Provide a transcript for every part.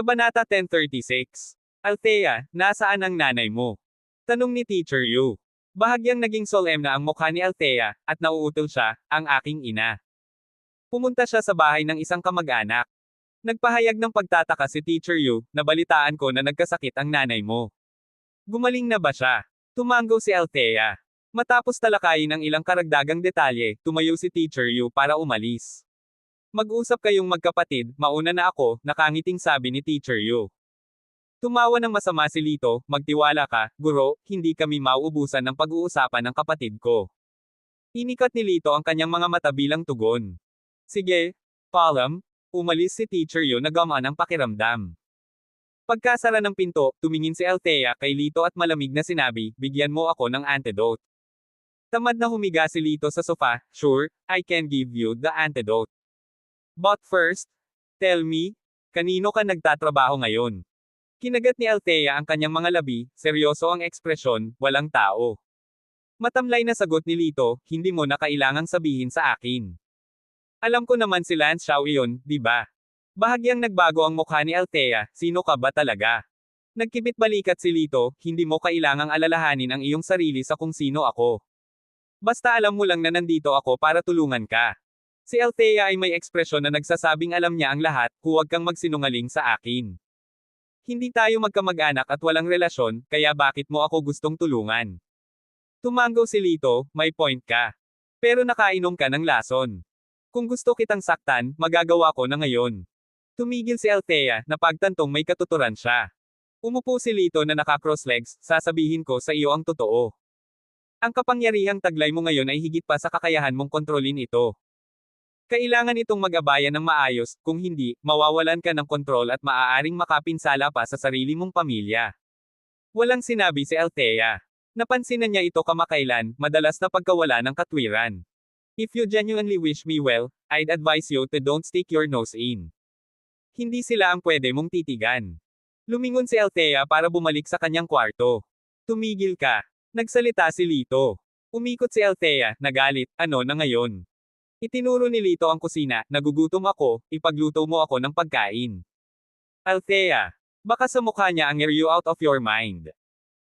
Kabanata 1036. Althea, nasaan ang nanay mo? Tanong ni Teacher Yu. Bahagyang naging solemn na ang mukha ni Althea, at nauutal siya, ang aking ina. Pumunta siya sa bahay ng isang kamag-anak. Nagpahayag ng pagtataka si Teacher Yu, nabalitaan ko na nagkasakit ang nanay mo. Gumaling na ba siya? Tumanggo si Althea. Matapos talakayin ang ilang karagdagang detalye, tumayo si Teacher Yu para umalis. Mag-usap kayong magkapatid, mauna na ako, nakangiting sabi ni Teacher Yu. Tumawa ng masama si Lito, magtiwala ka, guro, hindi kami mauubusan ng pag-uusapan ng kapatid ko. Inikat ni Lito ang kanyang mga mata bilang tugon. Sige, Palam, umalis si Teacher Yu na gamaan ang pakiramdam. Pagkasara ng pinto, tumingin si Althea kay Lito at malamig na sinabi, bigyan mo ako ng antidote. Tamad na humiga si Lito sa sofa, sure, I can give you the antidote. But first, tell me, kanino ka nagtatrabaho ngayon? Kinagat ni Althea ang kanyang mga labi, seryoso ang ekspresyon, walang tao. Matamlay na sagot ni Lito, hindi mo na kailangang sabihin sa akin. Alam ko naman si Lance Xiao iyon, di ba? Bahagyang nagbago ang mukha ni Althea, sino ka ba talaga? Nagkibit balikat si Lito, hindi mo kailangang alalahanin ang iyong sarili sa kung sino ako. Basta alam mo lang na nandito ako para tulungan ka. Si Althea ay may ekspresyon na nagsasabing alam niya ang lahat, huwag kang magsinungaling sa akin. Hindi tayo magkamag-anak at walang relasyon, kaya bakit mo ako gustong tulungan? Tumanggo si Lito, may point ka. Pero nakainom ka ng lason. Kung gusto kitang saktan, magagawa ko na ngayon. Tumigil si Althea, napagtantong may katuturan siya. Umupo si Lito na naka-cross legs, sasabihin ko sa iyo ang totoo. Ang kapangyarihang taglay mo ngayon ay higit pa sa kakayahan mong kontrolin ito. Kailangan itong mag-abayan ng maayos, kung hindi, mawawalan ka ng kontrol at maaaring makapinsala pa sa sarili mong pamilya. Walang sinabi si Althea. Napansin na niya ito kamakailan, madalas na pagkawala ng katwiran. If you genuinely wish me well, I'd advise you to don't stick your nose in. Hindi sila ang pwede mong titigan. Lumingon si Althea para bumalik sa kanyang kwarto. Tumigil ka. Nagsalita si Lito. Umikot si Althea, nagalit, ano na ngayon? Itinuro ni Lito ang kusina, nagugutom ako, ipagluto mo ako ng pagkain. Althea, baka sa mukha niya ang "Are you out of your mind?"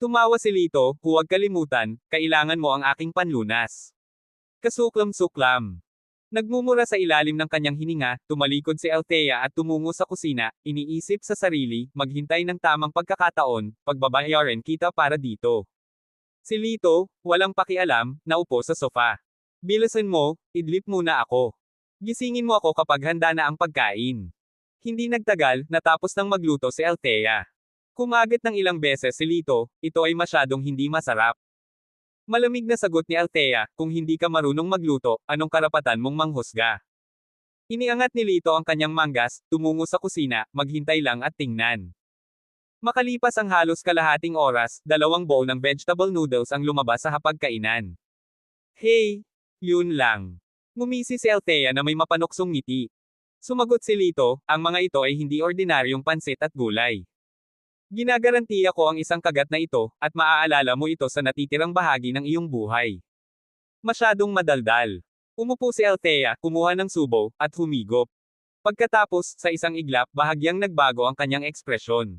Tumawa si Lito, huwag kalimutan, kailangan mo ang aking panlunas. Kasuklam-suklam. Nagmumura sa ilalim ng kanyang hininga, tumalikod si Althea at tumungo sa kusina, iniisip sa sarili, maghintay ng tamang pagkakataon, pagbabayaran kita para dito. Si Lito, walang pakialam, naupo sa sofa. Bilisan mo, idlip muna ako. Gisingin mo ako kapag handa na ang pagkain. Hindi nagtagal, natapos nang magluto si Althea. Kumagat ng ilang beses si Lito, ito ay masyadong hindi masarap. Malamig na sagot ni Althea, kung hindi ka marunong magluto, anong karapatan mong manghusga? Iniangat ni Lito ang kanyang manggas, tumungo sa kusina, maghintay lang at tingnan. Makalipas ang halos kalahating oras, 2 bowl ng vegetable noodles ang lumabas sa hapagkainan. Hey! Yun lang. Ngumisi si Althea na may mapanuksong ngiti. Sumagot si Lito, ang mga ito ay hindi ordinaryong pansit at gulay. Ginagarantiya ko ang isang kagat na ito, at maaalala mo ito sa natitirang bahagi ng iyong buhay. Masyadong madaldal. Umupo si Althea, kumuha ng subo, at humigop. Pagkatapos, sa isang iglap, bahagyang nagbago ang kanyang ekspresyon.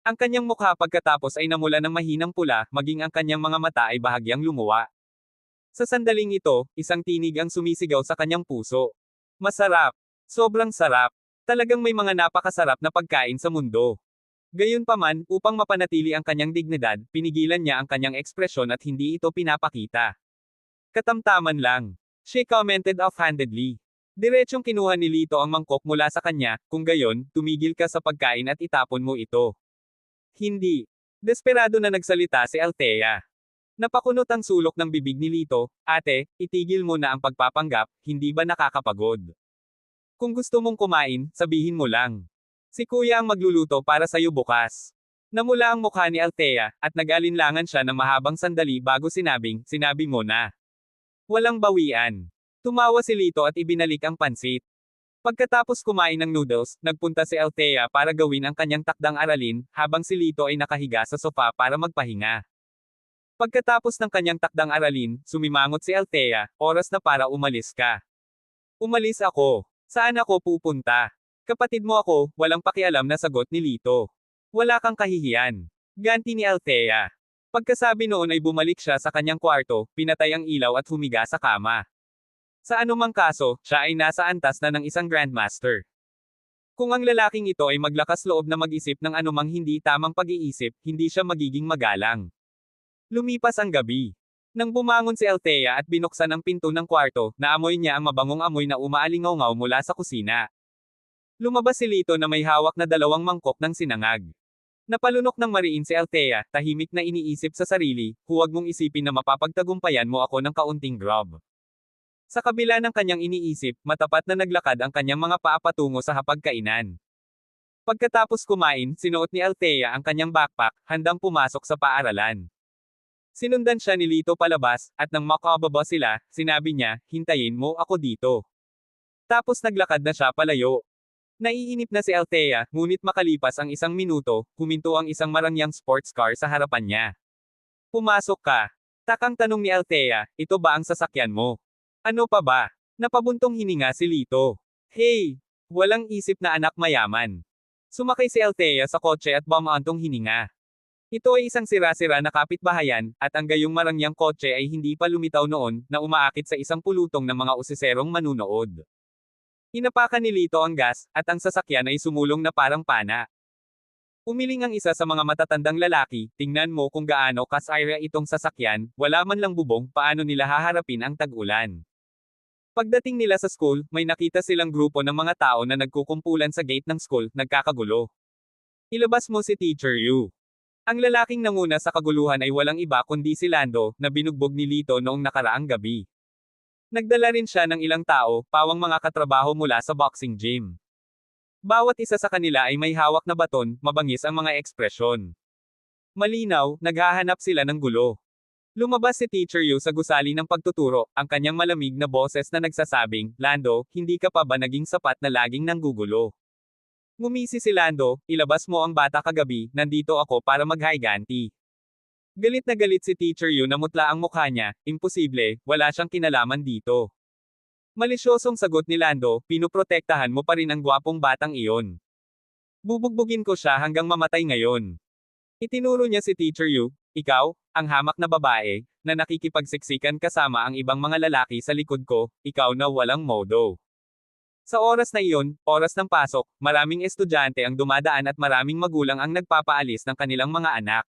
Ang kanyang mukha pagkatapos ay namula ng mahinang pula, maging ang kanyang mga mata ay bahagyang lumuwa. Sa sandaling ito, isang tinig ang sumisigaw sa kanyang puso. Masarap. Sobrang sarap. Talagang may mga napakasarap na pagkain sa mundo. Gayunpaman, upang mapanatili ang kanyang dignidad, pinigilan niya ang kanyang ekspresyon at hindi ito pinapakita. Katamtaman lang. She commented offhandedly. Diretsong kinuha ni Lito ang mangkok mula sa kanya, kung gayon, tumigil ka sa pagkain at itapon mo ito. Hindi. Desperado na nagsalita si Althea. Napakunot ang sulok ng bibig ni Lito, ate, itigil mo na ang pagpapanggap, hindi ba nakakapagod? Kung gusto mong kumain, sabihin mo lang. Si kuya ang magluluto para sa'yo bukas. Namula ang mukha ni Althea, at nag-alinlangan siya ng mahabang sandali bago sinabi mo na. Walang bawian. Tumawa si Lito at ibinalik ang pansit. Pagkatapos kumain ng noodles, nagpunta si Althea para gawin ang kanyang takdang aralin, habang si Lito ay nakahiga sa sofa para magpahinga. Pagkatapos ng kanyang takdang aralin, sumimangot si Althea, oras na para umalis ka. Umalis ako. Saan ako pupunta? Kapatid mo ako, walang pakialam na sagot ni Lito. Wala kang kahihiyan. Ganti ni Althea. Pagkasabi noon ay bumalik siya sa kanyang kwarto, pinatay ang ilaw at humiga sa kama. Sa anumang kaso, siya ay nasa antas na ng isang Grandmaster. Kung ang lalaking ito ay maglakas loob na mag-isip ng anumang hindi tamang pag-iisip, hindi siya magiging magalang. Lumipas ang gabi. Nang bumangon si Althea at binuksan ang pinto ng kwarto, naamoy niya ang mabangong amoy na umaalingaw-ngaw mula sa kusina. Lumabas si Lito na may hawak na 2 mangkok ng sinangag. Napalunok ng mariin si Althea, tahimik na iniisip sa sarili, huwag mong isipin na mapapagtagumpayan mo ako ng kaunting grub. Sa kabila ng kanyang iniisip, matapat na naglakad ang kanyang mga paa patungo sa hapagkainan. Pagkatapos kumain, sinuot ni Althea ang kanyang backpack, handang pumasok sa paaralan. Sinundan siya ni Lito palabas, at nang makababa sila, sinabi niya, hintayin mo ako dito. Tapos naglakad na siya palayo. Naiinip na si Althea, ngunit makalipas ang 1 minuto, huminto ang isang marangyang sports car sa harapan niya. Pumasok ka. Takang tanong ni Althea, ito ba ang sasakyan mo? Ano pa ba? Napabuntong hininga si Lito. Hey! Walang isip na anak mayaman. Sumakay si Althea sa kotse at bumantong hininga. Ito ay isang sira-sira na kapitbahayan, at ang gayong marangyang kotse ay hindi pa lumitaw noon, na umaakit sa isang pulutong ng mga usiserong manunood. Inapakan ni Lito ang gas, at ang sasakyan ay sumulong na parang pana. Umiling ang isa sa mga matatandang lalaki, tingnan mo kung gaano kasayra itong sasakyan, wala man lang bubong, paano nila haharapin ang tag-ulan. Pagdating nila sa school, may nakita silang grupo ng mga tao na nagkukumpulan sa gate ng school, nagkakagulo. Ilabas mo si Teacher Yu. Ang lalaking nanguna sa kaguluhan ay walang iba kundi si Lando, na binugbog ni Lito noong nakaraang gabi. Nagdala rin siya ng ilang tao, pawang mga katrabaho mula sa boxing gym. Bawat isa sa kanila ay may hawak na baton, mabangis ang mga ekspresyon. Malinaw, naghahanap sila ng gulo. Lumabas si Teacher Yu sa gusali ng pagtuturo, ang kanyang malamig na boses na nagsasabing, Lando, hindi ka pa ba naging sapat na laging nanggugulo? Ngumisi si Lando, ilabas mo ang bata kagabi, nandito ako para maghiganti. Galit na galit si Teacher Yu na mutla ang mukha niya, imposible, wala siyang kinalaman dito. Malisyosong sagot ni Lando, pinuprotektahan mo pa rin ang gwapong batang iyon. Bubugbugin ko siya hanggang mamatay ngayon. Itinuro niya si Teacher Yu, ikaw, ang hamak na babae, na nakikipagsiksikan kasama ang ibang mga lalaki sa likod ko, ikaw na walang modo. Sa oras na iyon, oras ng pasok, maraming estudyante ang dumadaan at maraming magulang ang nagpapaalis ng kanilang mga anak.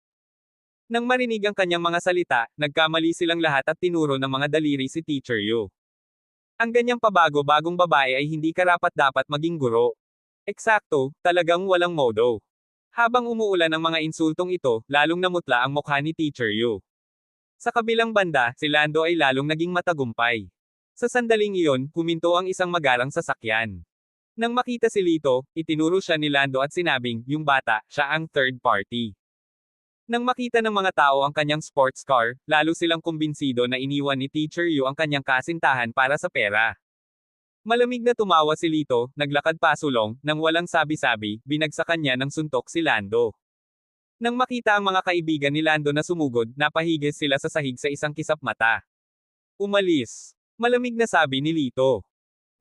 Nang marinig ang kanyang mga salita, nagkamali silang lahat at tinuro ng mga daliri si Teacher Yu. Ang ganyang pabago-bagong babae ay hindi karapat-dapat maging guro. Eksakto, talagang walang modo. Habang umuulan ang mga insultong ito, lalong namutla ang mukha ni Teacher Yu. Sa kabilang banda, si Lando ay lalong naging matagumpay. Sa sandaling iyon, huminto ang isang magarang sasakyan. Nang makita si Lito, itinuro siya ni Lando at sinabing, yung bata, siya ang third party. Nang makita ng mga tao ang kanyang sports car, lalo silang kumbinsido na iniwan ni Teacher Yu ang kanyang kasintahan para sa pera. Malamig na tumawa si Lito, naglakad pasulong, nang walang sabi-sabi, binagsakan niya ng suntok si Lando. Nang makita ang mga kaibigan ni Lando na sumugod, napahigis sila sa sahig sa isang kisap mata. Umalis. Malamig na sabi ni Lito.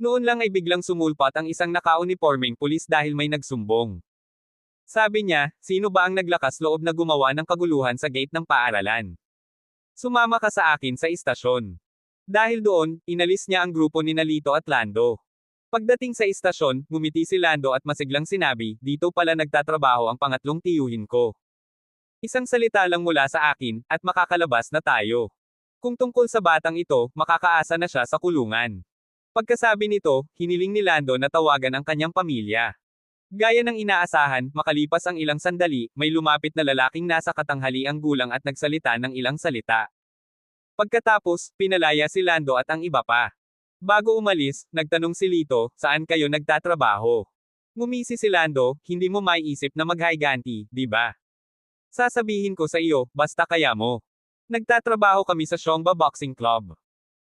Noon lang ay biglang sumulpat ang isang nakaunipormeng pulis dahil may nagsumbong. Sabi niya, sino ba ang naglakas loob na gumawa ng kaguluhan sa gate ng paaralan? Sumama ka sa akin sa istasyon. Dahil doon, inalis niya ang grupo ni Lito at Lando. Pagdating sa istasyon, ngumiti si Lando at masiglang sinabi, dito pala nagtatrabaho ang pangatlong tiyuhin ko. Isang salita lang mula sa akin, at makakalabas na tayo. Kung tungkol sa batang ito, makakaasa na siya sa kulungan. Pagkasabi nito, hiniling ni Lando na tawagan ang kanyang pamilya. Gaya ng inaasahan, makalipas ang ilang sandali, may lumapit na lalaking nasa katanghaliang gulang at nagsalita ng ilang salita. Pagkatapos, pinalaya si Lando at ang iba pa. Bago umalis, nagtanong si Lito, saan kayo nagtatrabaho? Ngumisi si Lando, hindi mo maiisip na maghiganti, di ba? Sasabihin ko sa iyo, basta kaya mo. Nagtatrabaho kami sa Xiongba Boxing Club.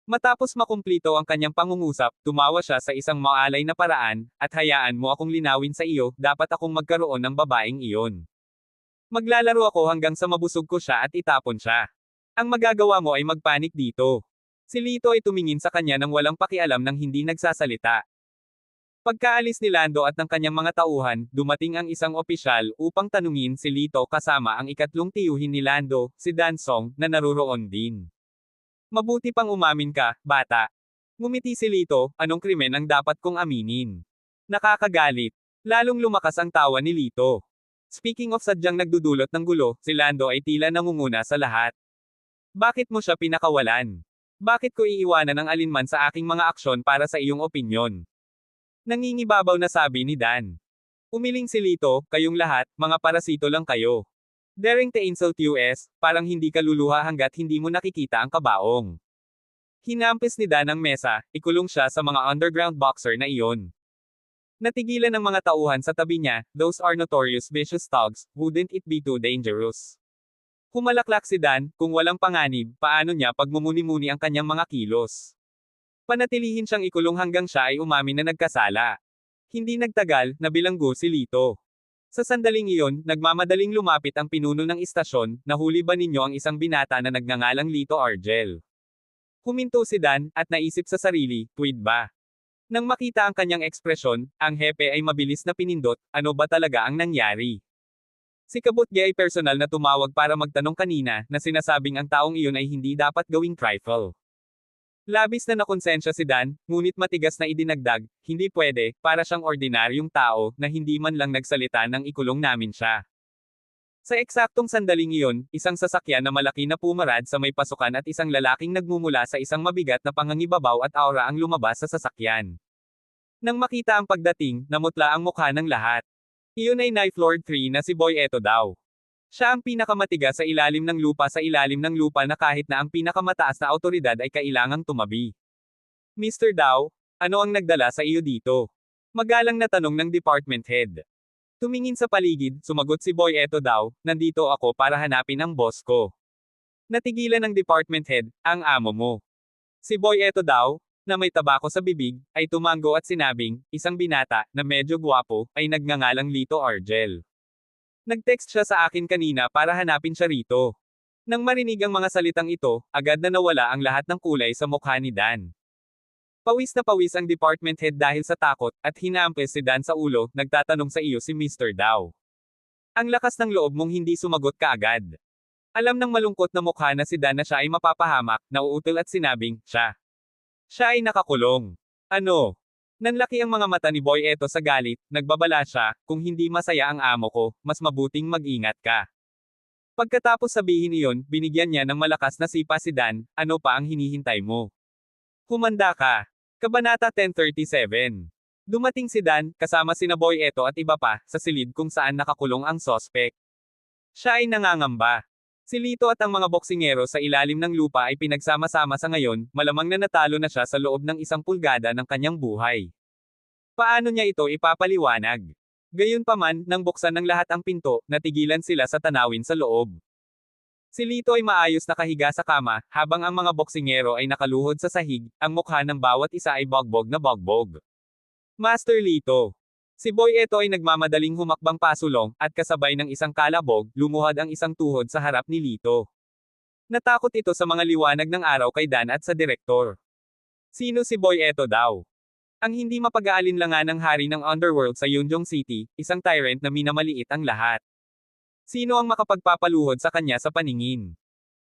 Matapos makumplito ang kanyang pangungusap, tumawa siya sa isang maalay na paraan, at hayaan mo akong linawin sa iyo, dapat akong magkaroon ng babaeng iyon. Maglalaro ako hanggang sa mabusog ko siya at itapon siya. Ang magagawa mo ay magpanik dito. Si Lito ay tumingin sa kanya nang walang pakialam nang hindi nagsasalita. Pagkaalis ni Lando at ng kanyang mga tauhan, dumating ang isang opisyal upang tanungin si Lito kasama ang ikatlong tiyuhin ni Lando, si Dansong, na naruroon din. Mabuti pang umamin ka, bata. Ngumiti si Lito, anong krimen ang dapat kong aminin? Nakakagalit. Lalong lumakas ang tawa ni Lito. Speaking of sadyang nagdudulot ng gulo, si Lando ay tila nangunguna sa lahat. Bakit mo siya pinakawalan? Bakit ko iiwanan ang alinman sa aking mga aksyon para sa iyong opinyon? Nangingibabaw na sabi ni Dan. Umiling si Lito, kayong lahat, mga parasito lang kayo. Daring to insult US, parang hindi ka luluha hanggat hindi mo nakikita ang kabaong. Hinampis ni Dan ang mesa, ikulong siya sa mga underground boxer na iyon. Natigilan ng mga tauhan sa tabi niya, those are notorious vicious thugs, wouldn't it be too dangerous? Humalaklak si Dan, kung walang panganib, paano niya pagmumuni-muni ang kanyang mga kilos? Panatilihin siyang ikulong hanggang siya ay umamin na nagkasala. Hindi nagtagal, nabilanggo si Lito. Sa sandaling iyon, nagmamadaling lumapit ang pinuno ng istasyon, nahuli ba ninyo ang isang binata na nagngangalang Lito Argel? Huminto si Dan, at naisip sa sarili, tweed ba? Nang makita ang kanyang ekspresyon, ang hepe ay mabilis na pinindot, ano ba talaga ang nangyari? Si Kabutge ay personal na tumawag para magtanong kanina, na sinasabing ang taong iyon ay hindi dapat gawing trifle. Labis na nakonsensya si Dan, ngunit matigas na idinagdag, hindi pwede, para siyang ordinaryong tao, na hindi man lang nagsalita nang ikulong namin siya. Sa eksaktong sandaling iyon, isang sasakyan na malaki na pumarad sa may pasukan at isang lalaking nagmumula sa isang mabigat na pangangibabaw at aura ang lumabas sa sasakyan. Nang makita ang pagdating, namutla ang mukha ng lahat. Iyon ay Knife Lord 3 na si Boy Eto daw. Siya ang pinakamatigas sa ilalim ng lupa na kahit na ang pinakamataas na awtoridad ay kailangang tumabi. Mr. Dao, ano ang nagdala sa iyo dito? Magalang na tanong ng department head. Tumingin sa paligid, sumagot si Boy Eto Dao, nandito ako para hanapin ang boss ko. Natigilan ng department head, ang amo mo. Si Boy Eto Dao, na may tabako sa bibig, ay tumango at sinabing, isang binata, na medyo gwapo, ay nagngangalang Lito Argel. Nag-text siya sa akin kanina para hanapin siya rito. Nang marinig ang mga salitang ito, agad na nawala ang lahat ng kulay sa mukha ni Dan. Pawis na pawis ang department head dahil sa takot, at hinampes si Dan sa ulo, nagtatanong sa iyo si Mr. Dao. Ang lakas ng loob mong hindi sumagot kaagad. Alam ng malungkot na mukha na si Dan na siya ay mapapahamak, nauutal at sinabing, siya ay nakakulong. Ano? Nanlaki ang mga mata ni Boy Eto sa galit, nagbabala siya, kung hindi masaya ang amo ko, mas mabuting mag-ingat ka. Pagkatapos sabihin iyon, binigyan niya ng malakas na sipa si Dan, ano pa ang hinihintay mo? Humanda ka. Kabanata 1037. Dumating si Dan, kasama sina Boy Eto at iba pa, sa silid kung saan nakakulong ang sospek. Siya ay nangangamba. Si Lito at ang mga boksingero sa ilalim ng lupa ay pinagsama-sama sa ngayon, malamang na natalo na siya sa loob ng 1 pulgada ng kanyang buhay. Paano niya ito ipapaliwanag? Gayunpaman, nang buksan ng lahat ang pinto, natigilan sila sa tanawin sa loob. Si Lito ay maayos na kahiga sa kama, habang ang mga boksingero ay nakaluhod sa sahig, ang mukha ng bawat isa ay bogbog na bogbog. Master Lito. Si Boy Eto ay nagmamadaling humakbang pasulong, at kasabay ng isang kalabog, lumuhad ang isang tuhod sa harap ni Lito. Natakot ito sa mga liwanag ng araw kay Dan at sa direktor. Sino si Boy Eto daw? Ang hindi mapag-aalinlangan ng hari ng underworld sa Yunjong City, isang tyrant na minamaliit ang lahat. Sino ang makapagpapaluhod sa kanya sa paningin?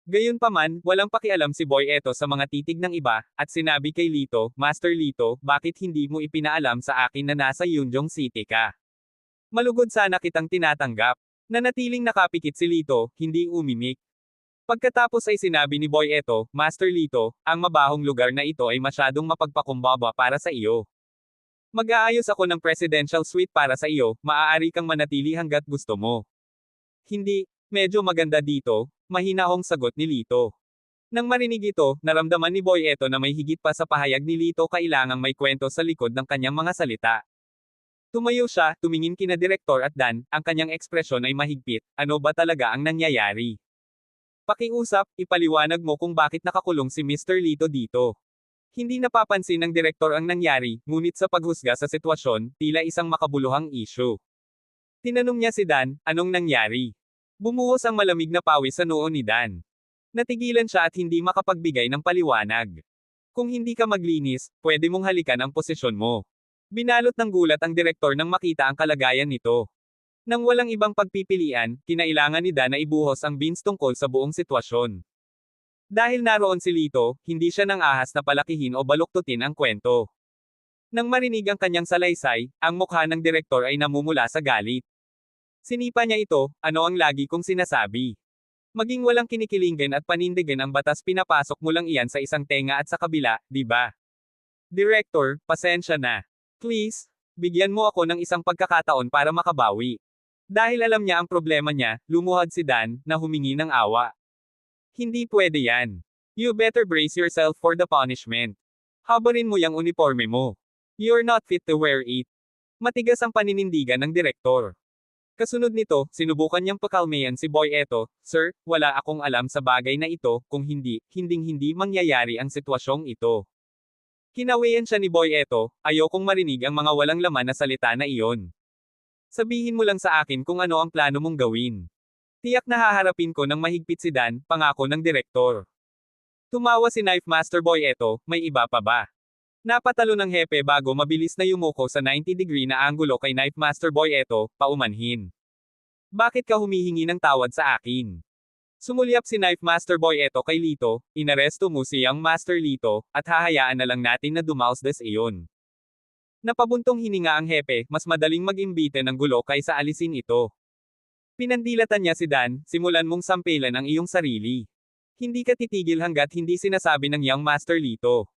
Gayunpaman, walang pakialam si Boy Eto sa mga titig ng iba, at sinabi kay Lito, Master Lito, bakit hindi mo ipinaalam sa akin na nasa Yunjong City ka? Malugod sana kitang tinatanggap. Nanatiling nakapikit si Lito, hindi umimik. Pagkatapos ay sinabi ni Boy Eto, Master Lito, ang mabahong lugar na ito ay masyadong mapagpakumbaba para sa iyo. Mag-aayos ako ng presidential suite para sa iyo, maaari kang manatili hanggat gusto mo. Hindi, medyo maganda dito, mahinahong sagot ni Lito. Nang marinig ito, naramdaman ni Boy Eto na may higit pa sa pahayag ni Lito kailangang may kwento sa likod ng kanyang mga salita. Tumayo siya, tumingin kina Direktor at Dan, ang kanyang ekspresyon ay mahigpit, ano ba talaga ang nangyayari? Pakiusap, ipaliwanag mo kung bakit nakakulong si Mr. Lito dito. Hindi napapansin ng Direktor ang nangyari, ngunit sa paghusga sa sitwasyon, tila isang makabuluhang issue. Tinanong niya si Dan, anong nangyari? Bumuhos ang malamig na pawis sa noo ni Dan. Natigilan siya at hindi makapagbigay ng paliwanag. Kung hindi ka maglinis, pwede mong halikan ang posisyon mo. Binalot ng gulat ang direktor nang makita ang kalagayan nito. Nang walang ibang pagpipilian, kinailangan ni Dan na ibuhos ang beans tungkol sa buong sitwasyon. Dahil naroon si Lito, hindi siya nang ahas na palakihin o baluktutin ang kwento. Nang marinig ang kanyang salaysay, ang mukha ng direktor ay namumula sa galit. Sinipa niya ito, ano ang lagi kong sinasabi? Maging walang kinikilingan at panindigan ang batas, pinapasok mo lang iyan sa isang tenga at sa kabila, di ba? Director, pasensya na. Please, bigyan mo ako ng isang pagkakataon para makabawi. Dahil alam niya ang problema niya, lumuhad si Dan, na humingi ng awa. Hindi pwede yan. You better brace yourself for the punishment. Habarin mo yung uniforme mo. You're not fit to wear it. Matigas ang paninindigan ng direktor. Kasunod nito, sinubukan niyang pakalmayan si Boy Eto, Sir, wala akong alam sa bagay na ito, kung hinding-hindi mangyayari ang sitwasyong ito. Kinawian siya ni Boy Eto, ayokong marinig ang mga walang laman na salita na iyon. Sabihin mo lang sa akin kung ano ang plano mong gawin. Tiyak na haharapin ko ng mahigpit si Dan, pangako ng direktor. Tumawa si Knife Master Boy Eto, may iba pa ba? Napatalo ng hepe bago mabilis na yumuko sa 90-degree na anggulo kay Knife Master Boy Eto, paumanhin. Bakit ka humihingi ng tawad sa akin? Sumulyap si Knife Master Boy Eto kay Lito, inaresto mo si Young Master Lito, at hahayaan na lang natin na dumausdas iyon. Napabuntong hininga ang hepe, mas madaling mag-imbite ng gulo kaysa alisin ito. Pinandilatan niya si Dan, simulan mong sampilan ang iyong sarili. Hindi ka titigil hanggat hindi sinasabi ng Young Master Lito.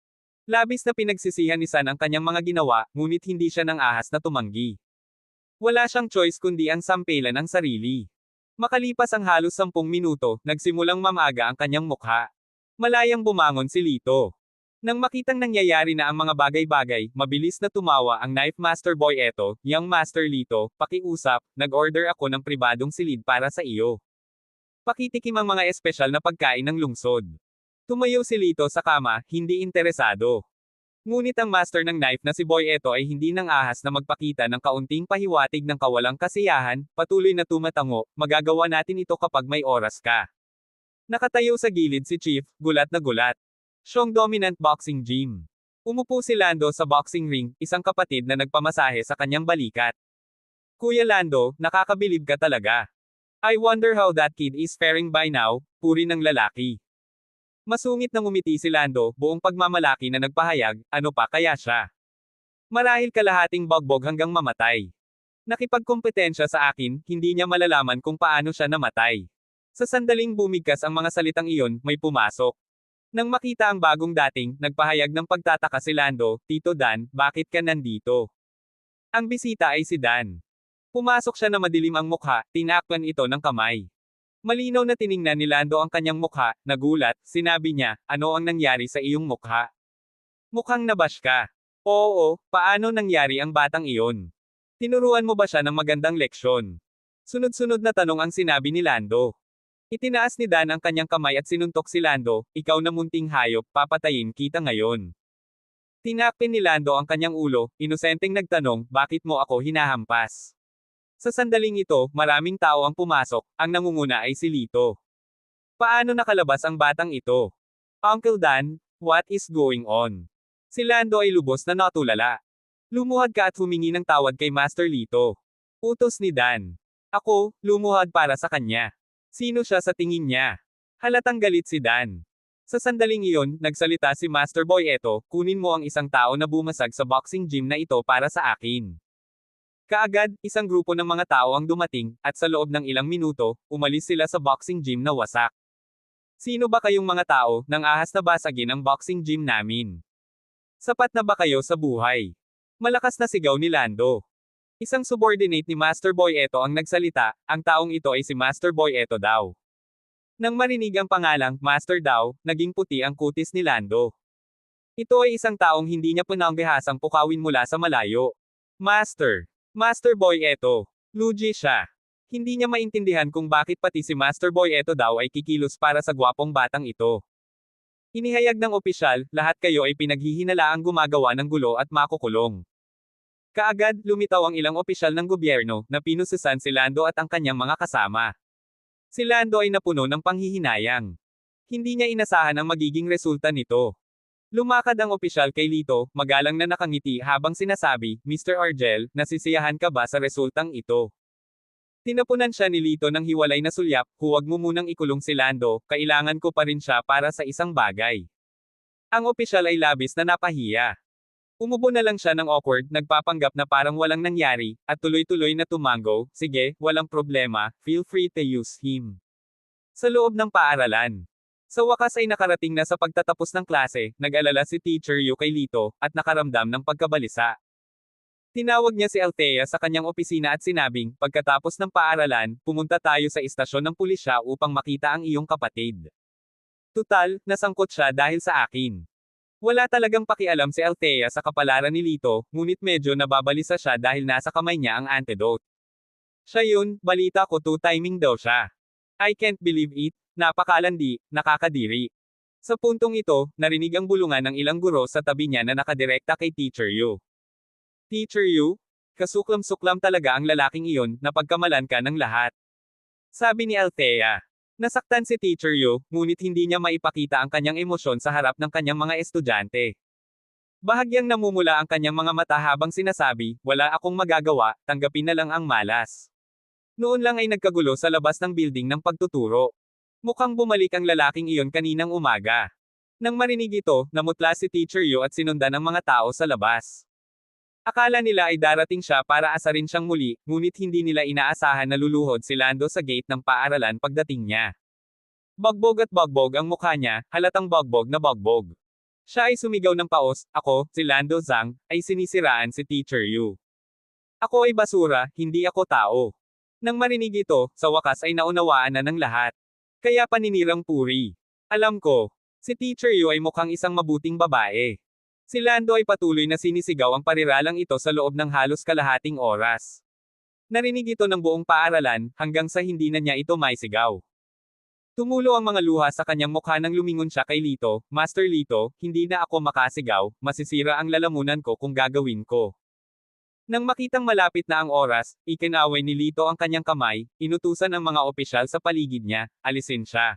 Labis na pinagsisihan ni San ang kanyang mga ginawa, ngunit hindi siya nang ahas na tumanggi. Wala siyang choice kundi ang sampilan ang sarili. Makalipas ang halos 10 minuto, nagsimulang mamaga ang kanyang mukha. Malayang bumangon si Lito. Nang makitang nangyayari na ang mga bagay-bagay, mabilis na tumawa ang Knife Master Boy Eto, Young Master Lito, pakiusap, nag-order ako ng pribadong silid para sa iyo. Pakitikim ang mga espesyal na pagkain ng lungsod. Tumayo si Lito sa kama, hindi interesado. Ngunit ang master ng knife na si Boy Eto ay hindi nang ahas na magpakita ng kaunting pahiwatig ng kawalang kasiyahan, patuloy na tumatango, magagawa natin ito kapag may oras ka. Nakatayo sa gilid si Chief, gulat na gulat. Siyang dominant boxing gym. Umupo si Lando sa boxing ring, isang kapatid na nagpamasahe sa kanyang balikat. Kuya Lando, nakakabilib ka talaga. I wonder how that kid is faring by now, puri ng lalaki. Masungit na ngumiti si Lando, buong pagmamalaki na nagpahayag, ano pa kaya siya? Marahil kalahating bagbog hanggang mamatay. Nakipagkompetensya sa akin, hindi niya malalaman kung paano siya namatay. Sa sandaling bumigkas ang mga salitang iyon, may pumasok. Nang makita ang bagong dating, nagpahayag ng pagtataka si Lando, Tito Dan, bakit ka nandito? Ang bisita ay si Dan. Pumasok siya na madilim ang mukha, tinakpan ito ng kamay. Malinaw na tiningnan ni Lando ang kanyang mukha, nagulat, sinabi niya, ano ang nangyari sa iyong mukha? Mukhang nabash ka. Oo, paano nangyari ang batang iyon? Tinuruan mo ba siya ng magandang leksyon? Sunod-sunod na tanong ang sinabi ni Lando. Itinaas ni Dan ang kanyang kamay at sinuntok si Lando, ikaw na munting hayop, papatayin kita ngayon. Tinakpin ni Lando ang kanyang ulo, inosenteng nagtanong, bakit mo ako hinahampas? Sa sandaling ito, maraming tao ang pumasok, ang nangunguna ay si Lito. Paano nakalabas ang batang ito? Uncle Dan, what is going on? Si Lando ay lubos na natulala. Lumuhad ka at humingi ng tawad kay Master Lito. Utos ni Dan. Ako, lumuhad para sa kanya. Sino siya sa tingin niya? Halatang galit si Dan. Sa sandaling iyon, nagsalita si Master Boy Eto, kunin mo ang isang tao na bumasag sa boxing gym na ito para sa akin. Kaagad, isang grupo ng mga tao ang dumating, at sa loob ng ilang minuto, umalis sila sa boxing gym na wasak. Sino ba kayong mga tao, nang ahas na basagin ang boxing gym namin? Sapat na ba kayo sa buhay? Malakas na sigaw ni Lando. Isang subordinate ni Master Boy Eto ang nagsalita, ang taong ito ay si Master Boy Eto daw. Nang marinig ang pangalang, Master daw, naging puti ang kutis ni Lando. Ito ay isang taong hindi niya pinangbihasang pukawin mula sa malayo. Master Boy Eto. Lugi siya. Hindi niya maintindihan kung bakit pati si Master Boy Eto daw ay kikilos para sa gwapong batang ito. Inihayag ng opisyal, lahat kayo ay pinaghihinalaang gumagawa ng gulo at makukulong. Kaagad, lumitaw ang ilang opisyal ng gobyerno, na pinususan si Lando at ang kanyang mga kasama. Si Lando ay napuno ng panghihinayang. Hindi niya inasahan ang magiging resulta nito. Lumakad ang opisyal kay Lito, magalang na nakangiti habang sinasabi, Mr. Argel, nasisiyahan ka ba sa resultang ito? Tinapunan siya ni Lito ng hiwalay na sulyap, huwag mo munang ikulong si Lando, kailangan ko pa rin siya para sa isang bagay. Ang opisyal ay labis na napahiya. Umubo na lang siya ng awkward, nagpapanggap na parang walang nangyari, at tuloy-tuloy na tumango, sige, walang problema, feel free to use him. Sa loob ng paaralan. Sa wakas ay nakarating na sa pagtatapos ng klase, nag-alala si Teacher Yu kay Lito, at nakaramdam ng pagkabalisa. Tinawag niya si Althea sa kanyang opisina at sinabing, pagkatapos ng paaralan, pumunta tayo sa istasyon ng pulisya upang makita ang iyong kapatid. Tutal, nasangkot siya dahil sa akin. Wala talagang pakialam si Althea sa kapalaran ni Lito, ngunit medyo nababalisa siya dahil nasa kamay niya ang antidote. Siya yun, balita ko two-timing daw siya. I can't believe it, napakalandi, nakakadiri. Sa puntong ito, narinig ang bulungan ng ilang guro sa tabi niya na nakadirekta kay Teacher Yu. Teacher Yu? Kasuklam-suklam talaga ang lalaking iyon, napagkamalan ka ng lahat. Sabi ni Althea. Nasaktan si Teacher Yu, ngunit hindi niya maipakita ang kanyang emosyon sa harap ng kanyang mga estudyante. Bahagyang namumula ang kanyang mga mata habang sinasabi, wala akong magagawa, tanggapin na lang ang malas. Noon lang ay nagkagulo sa labas ng building ng pagtuturo. Mukhang bumalik ang lalaking iyon kaninang umaga. Nang marinig ito, namutla si Teacher Yu at sinundan ang mga tao sa labas. Akala nila ay darating siya para asarin siyang muli, ngunit hindi nila inaasahan na luluhod si Lando sa gate ng paaralan pagdating niya. Bagbog at bagbog ang mukha niya, halatang bagbog na bagbog. Siya ay sumigaw ng paos, ako, si Lando Zhang, ay sinisiraan si Teacher Yu. Ako ay basura, hindi ako tao. Nang marinig ito, sa wakas ay naunawaan na ng lahat. Kaya paninirang puri. Alam ko, si Teacher Yu ay mukhang isang mabuting babae. Si Lando ay patuloy na sinisigaw ang pariralang ito sa loob ng halos kalahating oras. Narinig ito ng buong paaralan, hanggang sa hindi na niya ito maisigaw. Tumulo ang mga luha sa kanyang mukha nang lumingon siya kay Lito, Master Lito, hindi na ako makasigaw, masisira ang lalamunan ko kung gagawin ko. Nang makitang malapit na ang oras, ikinaway ni Lito ang kanyang kamay, inutusan ang mga opisyal sa paligid niya, alisin siya.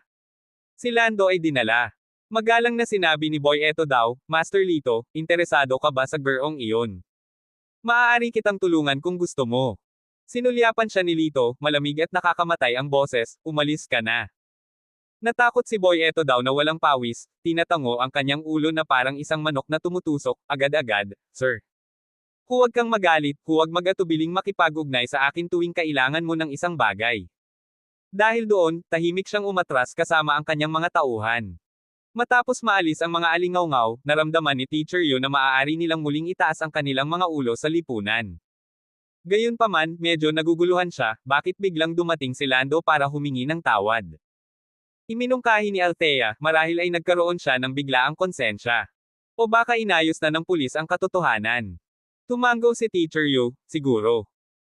Si Lando ay dinala. Magalang na sinabi ni Boy eto daw, Master Lito, interesado ka ba sa girong iyon? Maaari kitang tulungan kung gusto mo. Sinulyapan siya ni Lito, malamig at nakakamatay ang boses, umalis ka na. Natakot si Boy eto daw na walang pawis, tinatango ang kanyang ulo na parang isang manok na tumutusok, agad-agad, Sir. Huwag kang magalit, huwag mag-atubiling makipag-ugnay sa akin tuwing kailangan mo ng isang bagay. Dahil doon, tahimik siyang umatras kasama ang kanyang mga tauhan. Matapos maalis ang mga alingawngaw, naramdaman ni Teacher Yu na maaari nilang muling itaas ang kanilang mga ulo sa lipunan. Gayunpaman, medyo naguguluhan siya, bakit biglang dumating si Lando para humingi ng tawad. Iminungkahi ni Althea, marahil ay nagkaroon siya ng biglaang konsensya. O baka inayos na ng pulis ang katotohanan. Tumango si Teacher Yu, siguro.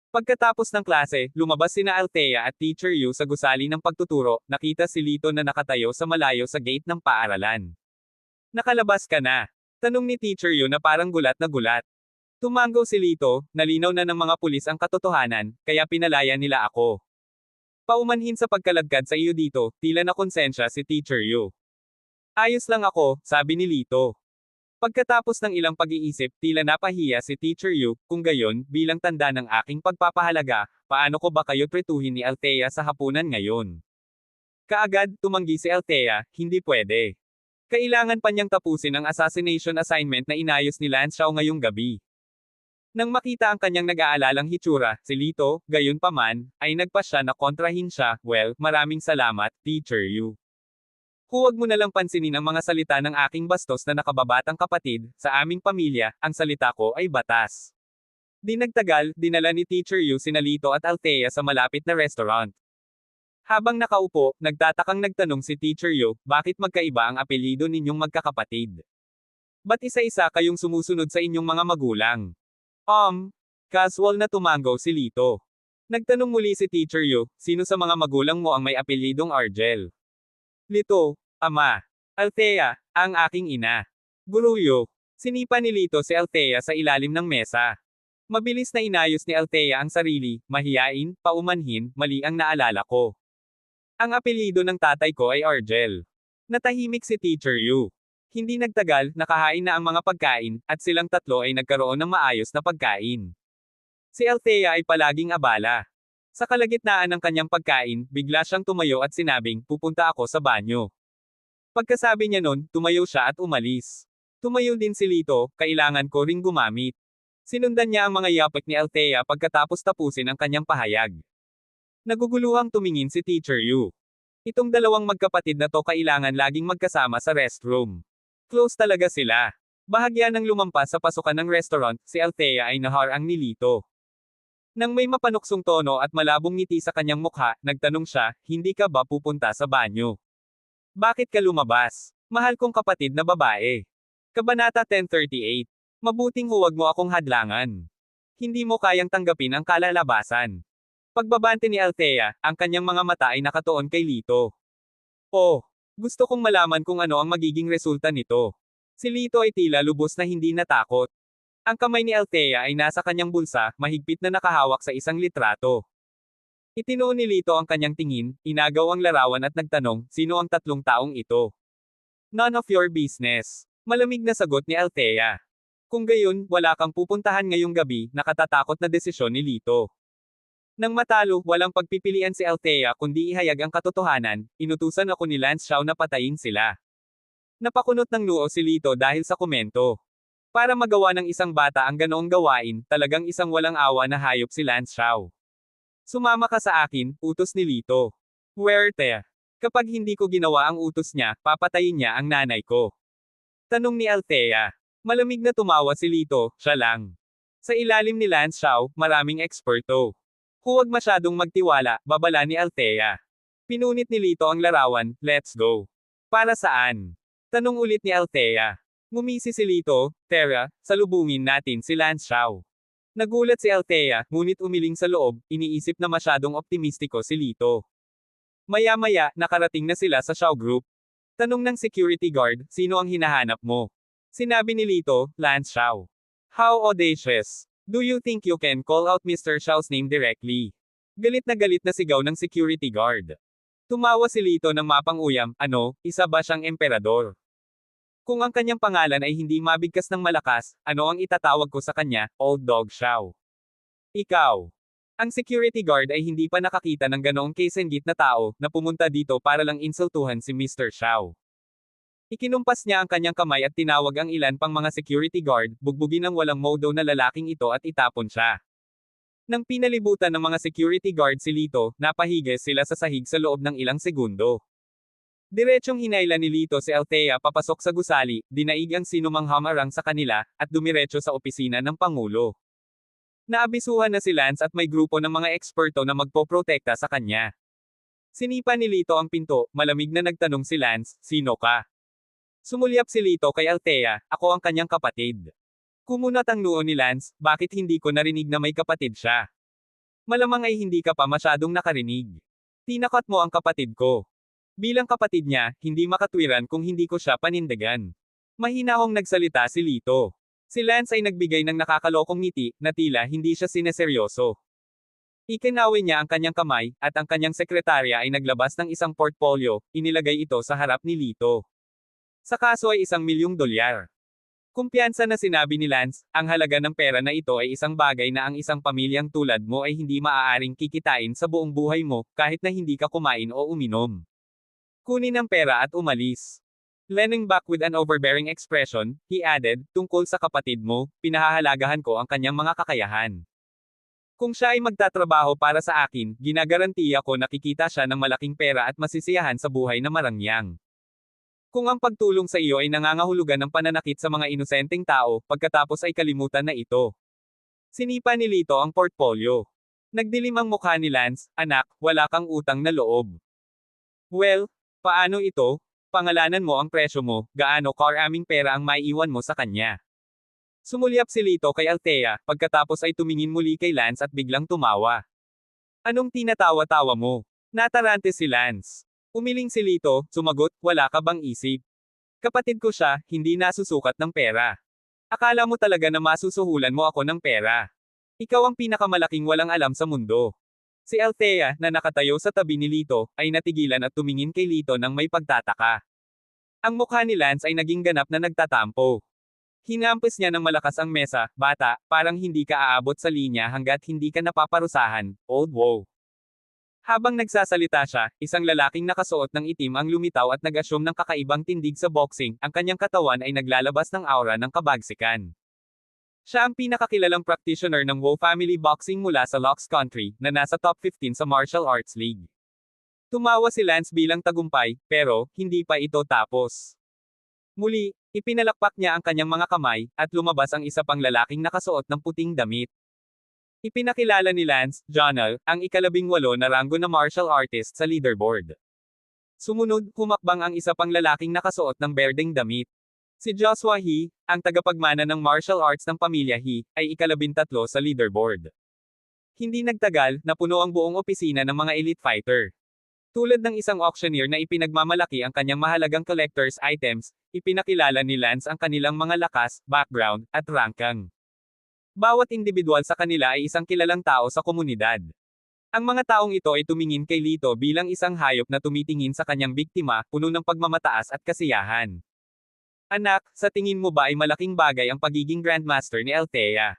Pagkatapos ng klase, lumabas sina Althea at Teacher Yu sa gusali ng pagtuturo, nakita si Lito na nakatayo sa malayo sa gate ng paaralan. Nakalabas ka na? Tanong ni Teacher Yu na parang gulat na gulat. Tumango si Lito, nalinaw na ng mga pulis ang katotohanan, kaya pinalaya nila ako. Paumanhin sa pagkalagkad sa iyo dito, tila na konsensya si Teacher Yu. Ayos lang ako, sabi ni Lito. Pagkatapos ng ilang pag-iisip, tila napahiya si Teacher Yu, kung gayon, bilang tanda ng aking pagpapahalaga, paano ko ba kayo tretuhin ni Althea sa hapunan ngayon? Kaagad, tumanggi si Althea, hindi pwede. Kailangan pa niyang tapusin ang assassination assignment na inayos ni Lance Xiao ngayong gabi. Nang makita ang kanyang nag-aalalang hitsura, si Lito, gayon paman, ay nagpasya na kontrahin siya, well, maraming salamat, Teacher Yu. Huwag mo na lang pansinin ang mga salita ng aking bastos na nakababatang kapatid, sa aming pamilya, ang salita ko ay batas. Di nagtagal, dinala ni Teacher Yu sina Lito at Althea sa malapit na restaurant. Habang nakaupo, nagtatakang nagtanong si Teacher Yu, bakit magkaiba ang apelyido ninyong magkakapatid? Ba't isa-isa kayong sumusunod sa inyong mga magulang? Casual na tumango si Lito. Nagtanong muli si Teacher Yu, sino sa mga magulang mo ang may apelyidong Argel? Lito, ama. Althea, ang aking ina. Guru Yu. Sinipa ni Lito si Althea sa ilalim ng mesa. Mabilis na inayos ni Althea ang sarili, mahiyain, paumanhin, mali ang naalala ko. Ang apelyido ng tatay ko ay Argel. Natahimik si Teacher Yu. Hindi nagtagal, nakahain na ang mga pagkain, at silang tatlo ay nagkaroon ng maayos na pagkain. Si Althea ay palaging abala. Sa kalagitnaan ng kanyang pagkain, bigla siyang tumayo at sinabing, pupunta ako sa banyo. Pagkasabi niya nun, tumayo siya at umalis. Tumayo din si Lito, kailangan ko ring gumamit. Sinundan niya ang mga yapak ni Althea pagkatapos tapusin ang kanyang pahayag. Naguguluhang tumingin si Teacher Yu. Itong dalawang magkapatid na to kailangan laging magkasama sa restroom. Close talaga sila. Bahagya ng lumampas sa pasukan ng restaurant, si Althea ay naharang ni Lito. Nang may mapanuksong tono at malabong ngiti sa kanyang mukha, nagtanong siya, hindi ka ba pupunta sa banyo? Bakit ka lumabas? Mahal kong kapatid na babae. Kabanata 1038. Mabuting huwag mo akong hadlangan. Hindi mo kayang tanggapin ang kalalabasan. Pagbabante ni Althea, ang kanyang mga mata ay nakatuon kay Lito. Oh, gusto kong malaman kung ano ang magiging resulta nito. Si Lito ay tila lubos na hindi natakot. Ang kamay ni Althea ay nasa kanyang bulsa, mahigpit na nakahawak sa isang litrato. Itinuon ni Lito ang kanyang tingin, inagaw ang larawan at nagtanong, sino ang tatlong taong ito? None of your business. Malamig na sagot ni Althea. Kung gayon, wala kang pupuntahan ngayong gabi, nakatatakot na desisyon ni Lito. Nang matalo, walang pagpipilian si Althea kundi ihayag ang katotohanan, inutusan ako ni Lance Xiao na patayin sila. Napakunot ng noo si Lito dahil sa komento. Para magawa ng isang bata ang ganoong gawain, talagang isang walang awa na hayop si Lance Xiao. Sumama ka sa akin, utos ni Lito. Huwerte. Kapag hindi ko ginawa ang utos niya, papatayin niya ang nanay ko. Tanong ni Althea. Malamig na tumawa si Lito, siya lang. Sa ilalim ni Lance Xiao, maraming eksperto. Huwag masyadong magtiwala, babala ni Althea. Pinunit ni Lito ang larawan, let's go. Para saan? Tanong ulit ni Althea. Ngumisi si Lito, Tara, salubungin natin si Lance Xiao. Nagulat si Althea, ngunit umiling sa loob, iniisip na masyadong optimistiko si Lito. Maya-maya, nakarating na sila sa Xiao Group. Tanong ng security guard, sino ang hinahanap mo? Sinabi ni Lito, Lance Xiao. How audacious. Do you think you can call out Mr. Xiao's name directly? Galit na sigaw ng security guard. Tumawa si Lito ng mapang-uyam, ano, isa ba siyang emperador? Kung ang kanyang pangalan ay hindi mabigkas ng malakas, ano ang itatawag ko sa kanya, Old Dog Xiao? Ikaw. Ang security guard ay hindi pa nakakita ng ganoong kasenggit na tao, na pumunta dito para lang insultuhan si Mr. Xiao. Ikinumpas niya ang kanyang kamay at tinawag ang ilan pang mga security guard, bugbugin ang walang modo na lalaking ito at itapon siya. Nang pinalibutan ng mga security guard si Lito, napahigis sila sa sahig sa loob ng ilang segundo. Diretsyong hinayla ni Lito si Althea papasok sa gusali, dinaig ang sinumang hamarang sa kanila, at dumiretso sa opisina ng Pangulo. Naabisuhan na si Lance at may grupo ng mga eksperto na magpoprotekta sa kanya. Sinipa ni Lito ang pinto, malamig na nagtanong si Lance, sino ka? Sumulyap si Lito kay Althea, ako ang kanyang kapatid. Kumunat ang noo ni Lance, bakit hindi ko narinig na may kapatid siya? Malamang ay hindi ka pa masyadong nakarinig. Tinakot mo ang kapatid ko. Bilang kapatid niya, hindi makatwiran kung hindi ko siya panindigan. Mahinahong nagsalita si Lito. Si Lance ay nagbigay ng nakakalokong ngiti, na tila hindi siya sineseryoso. Ikinawi niya ang kanyang kamay, at ang kanyang sekretarya ay naglabas ng isang portfolio, inilagay ito sa harap ni Lito. Sa kaso ay $1,000,000. Kumpiyansa na sinabi ni Lance, ang halaga ng pera na ito ay isang bagay na ang isang pamilyang tulad mo ay hindi maaaring kikitain sa buong buhay mo, kahit na hindi ka kumain o uminom. Kunin ang pera at umalis. Leaning back with an overbearing expression, he added, tungkol sa kapatid mo, pinahahalagahan ko ang kanyang mga kakayahan. Kung siya ay magtatrabaho para sa akin, ginagarantiya ko na kikita siya ng malaking pera at masisiyahan sa buhay na marangyang. Kung ang pagtulong sa iyo ay nangangahulugan ng pananakit sa mga inosenteng tao, pagkatapos ay kalimutan na ito. Sinipa ni Lito ang portfolio. Nagdilim ang mukha ni Lance, anak, wala kang utang na loob. Well, paano ito? Pangalanan mo ang presyo mo, gaano karaming pera ang maiiwan mo sa kanya. Sumulyap si Lito kay Althea, pagkatapos ay tumingin muli kay Lance at biglang tumawa. Anong tinatawa-tawa mo? Natarante si Lance. Umiling si Lito, sumagot, wala ka bang isip? Kapatid ko siya, hindi nasusukat ng pera. Akala mo talaga na masusuhulan mo ako ng pera. Ikaw ang pinakamalaking walang alam sa mundo. Si Althea, na nakatayo sa tabi ni Lito, ay natigilan at tumingin kay Lito nang may pagtataka. Ang mukha ni Lance ay naging ganap na nagtatampo. Hinampos niya ng malakas ang mesa, bata, parang hindi ka aabot sa linya hanggat hindi ka napaparusahan, old wow. Habang nagsasalita siya, isang lalaking nakasuot ng itim ang lumitaw at nag-assume ng kakaibang tindig sa boxing, ang kanyang katawan ay naglalabas ng aura ng kabagsikan. Siya ang pinakakilalang practitioner ng Wu Family Boxing mula sa Lux Country, na nasa top 15 sa Martial Arts League. Tumawa si Lance bilang tagumpay, pero, hindi pa ito tapos. Muli, ipinalakpak niya ang kanyang mga kamay, at lumabas ang isa pang lalaking nakasuot ng puting damit. Ipinakilala ni Lance, Jonal, ang ika-18 na ranggo na martial artist sa leaderboard. Sumunod, humakbang ang isa pang lalaking nakasuot ng berdeng damit. Si Joshua He, ang tagapagmana ng martial arts ng pamilya He, ay ika-13 sa leaderboard. Hindi nagtagal, napuno ang buong opisina ng mga elite fighter. Tulad ng isang auctioneer na ipinagmamalaki ang kanyang mahalagang collector's items, ipinakilala ni Lance ang kanilang mga lakas, background, at rangkang. Bawat individual sa kanila ay isang kilalang tao sa komunidad. Ang mga taong ito ay tumingin kay Lito bilang isang hayop na tumitingin sa kanyang biktima, puno ng pagmamataas at kasiyahan. Anak, sa tingin mo ba ay malaking bagay ang pagiging Grandmaster ni Althea?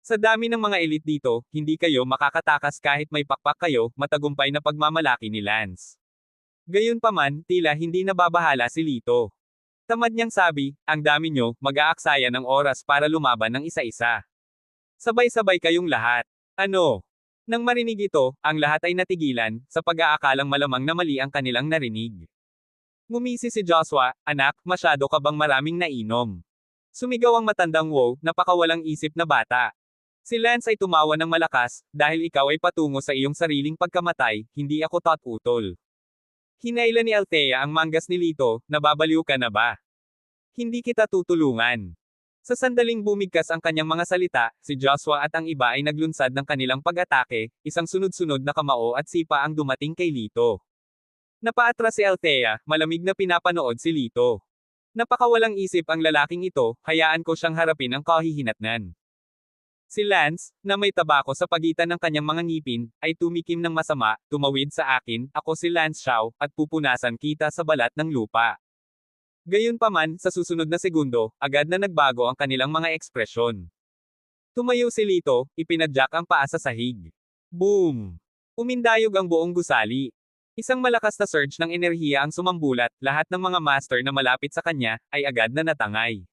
Sa dami ng mga elite dito, hindi kayo makakatakas kahit may pakpak kayo, matagumpay na pagmamalaki ni Lance. Gayunpaman, tila hindi nababahala si Lito. Tamad niyang sabi, ang dami nyo, mag-aaksaya ng oras para lumaban ng isa-isa. Sabay-sabay kayong lahat. Ano? Nang marinig ito, ang lahat ay natigilan, sa pag-aakalang malamang na mali ang kanilang narinig. Ngumisi si Joshua, anak, masyado ka bang maraming nainom? Sumigaw ang matandang Wu, napakawalang isip na bata. Si Lance ay tumawa ng malakas, dahil ikaw ay patungo sa iyong sariling pagkamatay, hindi ako tatutol. Hinailan ni Althea ang manggas ni Lito, nababaliw ka na ba? Hindi kita tutulungan. Sa sandaling bumigkas ang kanyang mga salita, si Joshua at ang iba ay naglunsad ng kanilang pag-atake, isang sunod-sunod na kamao at sipa ang dumating kay Lito. Napaatras si Althea, malamig na pinapanood si Lito. Napakawalang isip ang lalaking ito, hayaan ko siyang harapin ang kahihinatnan. Si Lance, na may tabako sa pagitan ng kanyang mga ngipin, ay tumikim ng masama, tumawid sa akin, ako si Lance Xiao, at pupunasan kita sa balat ng lupa. Gayunpaman, sa susunod na segundo, agad na nagbago ang kanilang mga ekspresyon. Tumayo si Lito, ipinadyak ang paa sa sahig. Boom! Umindayog ang buong gusali. Isang malakas na surge ng enerhiya ang sumambulat, lahat ng mga master na malapit sa kanya, ay agad na natangay.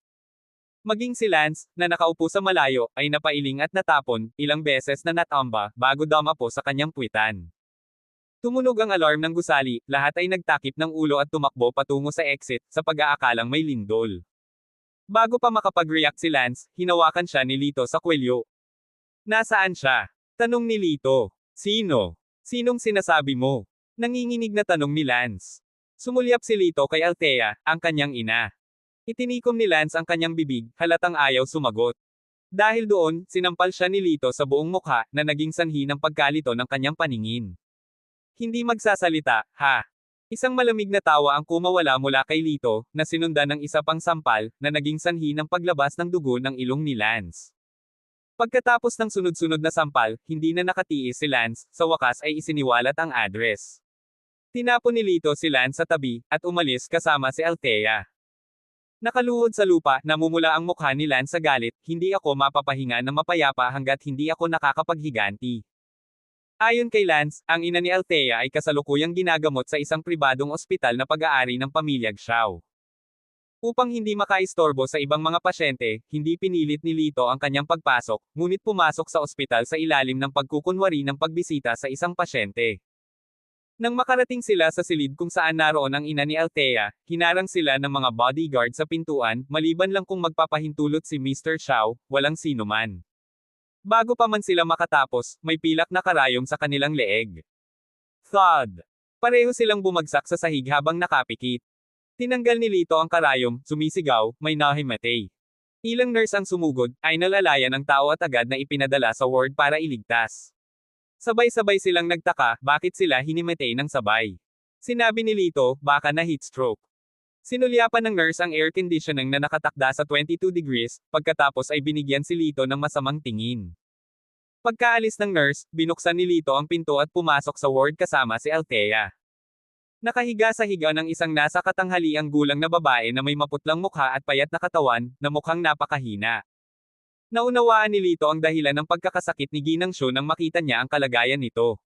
Maging si Lance, na nakaupo sa malayo, ay napailing at natapon, ilang beses na natamba, bago dumapo sa kanyang puwitan. Tumunog ang alarm ng gusali, lahat ay nagtakip ng ulo at tumakbo patungo sa exit, sa pag-aakalang may lindol. Bago pa makapag-react si Lance, hinawakan siya ni Lito sa kwelyo. Nasaan siya? Tanong ni Lito. Sino? Sinong sinasabi mo? Nanginginig na tanong ni Lance. Sumulyap si Lito kay Althea, ang kanyang ina. Itinikom ni Lance ang kanyang bibig, halatang ayaw sumagot. Dahil doon, sinampal siya ni Lito sa buong mukha, na naging sanhi ng pagkalito ng kanyang paningin. Hindi magsasalita, ha? Isang malamig na tawa ang kumawala mula kay Lito, na sinundan ng isa pang sampal, na naging sanhi ng paglabas ng dugo ng ilong ni Lance. Pagkatapos ng sunod-sunod na sampal, hindi na nakatiis si Lance, sa wakas ay isiniwalat ang address. Tinapon ni Lito si Lance sa tabi, at umalis kasama si Althea. Nakaluhod sa lupa, namumula ang mukha ni Lance sa galit, hindi ako mapapahinga ng mapayapa hanggat hindi ako nakakapaghiganti. Ayon kay Lance, ang ina ni Althea ay kasalukuyang ginagamot sa isang pribadong ospital na pag-aari ng pamilyang Xiao. Upang hindi makaistorbo sa ibang mga pasyente, hindi pinilit ni Lito ang kanyang pagpasok, ngunit pumasok sa ospital sa ilalim ng pagkukunwari ng pagbisita sa isang pasyente. Nang makarating sila sa silid kung saan naroon ang ina ni Althea, hinarang sila ng mga bodyguard sa pintuan, maliban lang kung magpapahintulot si Mr. Xiao, walang sino man. Bago pa man sila makatapos, may pilak na karayom sa kanilang leeg. Thud! Pareho silang bumagsak sa sahig habang nakapikit. Tinanggal ni Lito ang karayom, sumisigaw, may nahimatay. Ilang nurse ang sumugod, ay nalalayan ang tao at agad na ipinadala sa ward para iligtas. Sabay-sabay silang nagtaka, bakit sila hinimatay ng sabay. Sinabi ni Lito, baka na heat stroke. Sinulyapan ng nurse ang air conditioning na nakatakda sa 22 degrees, pagkatapos ay binigyan si Lito ng masamang tingin. Pagkaalis ng nurse, binuksan ni Lito ang pinto at pumasok sa ward kasama si Althea. Nakahiga sa higa ng isang nasa katanghaliang gulang na babae na may maputlang mukha at payat na katawan, na mukhang napakahina. Naunawaan ni Lito ang dahilan ng pagkakasakit ni Ginang Shu nang makita niya ang kalagayan nito.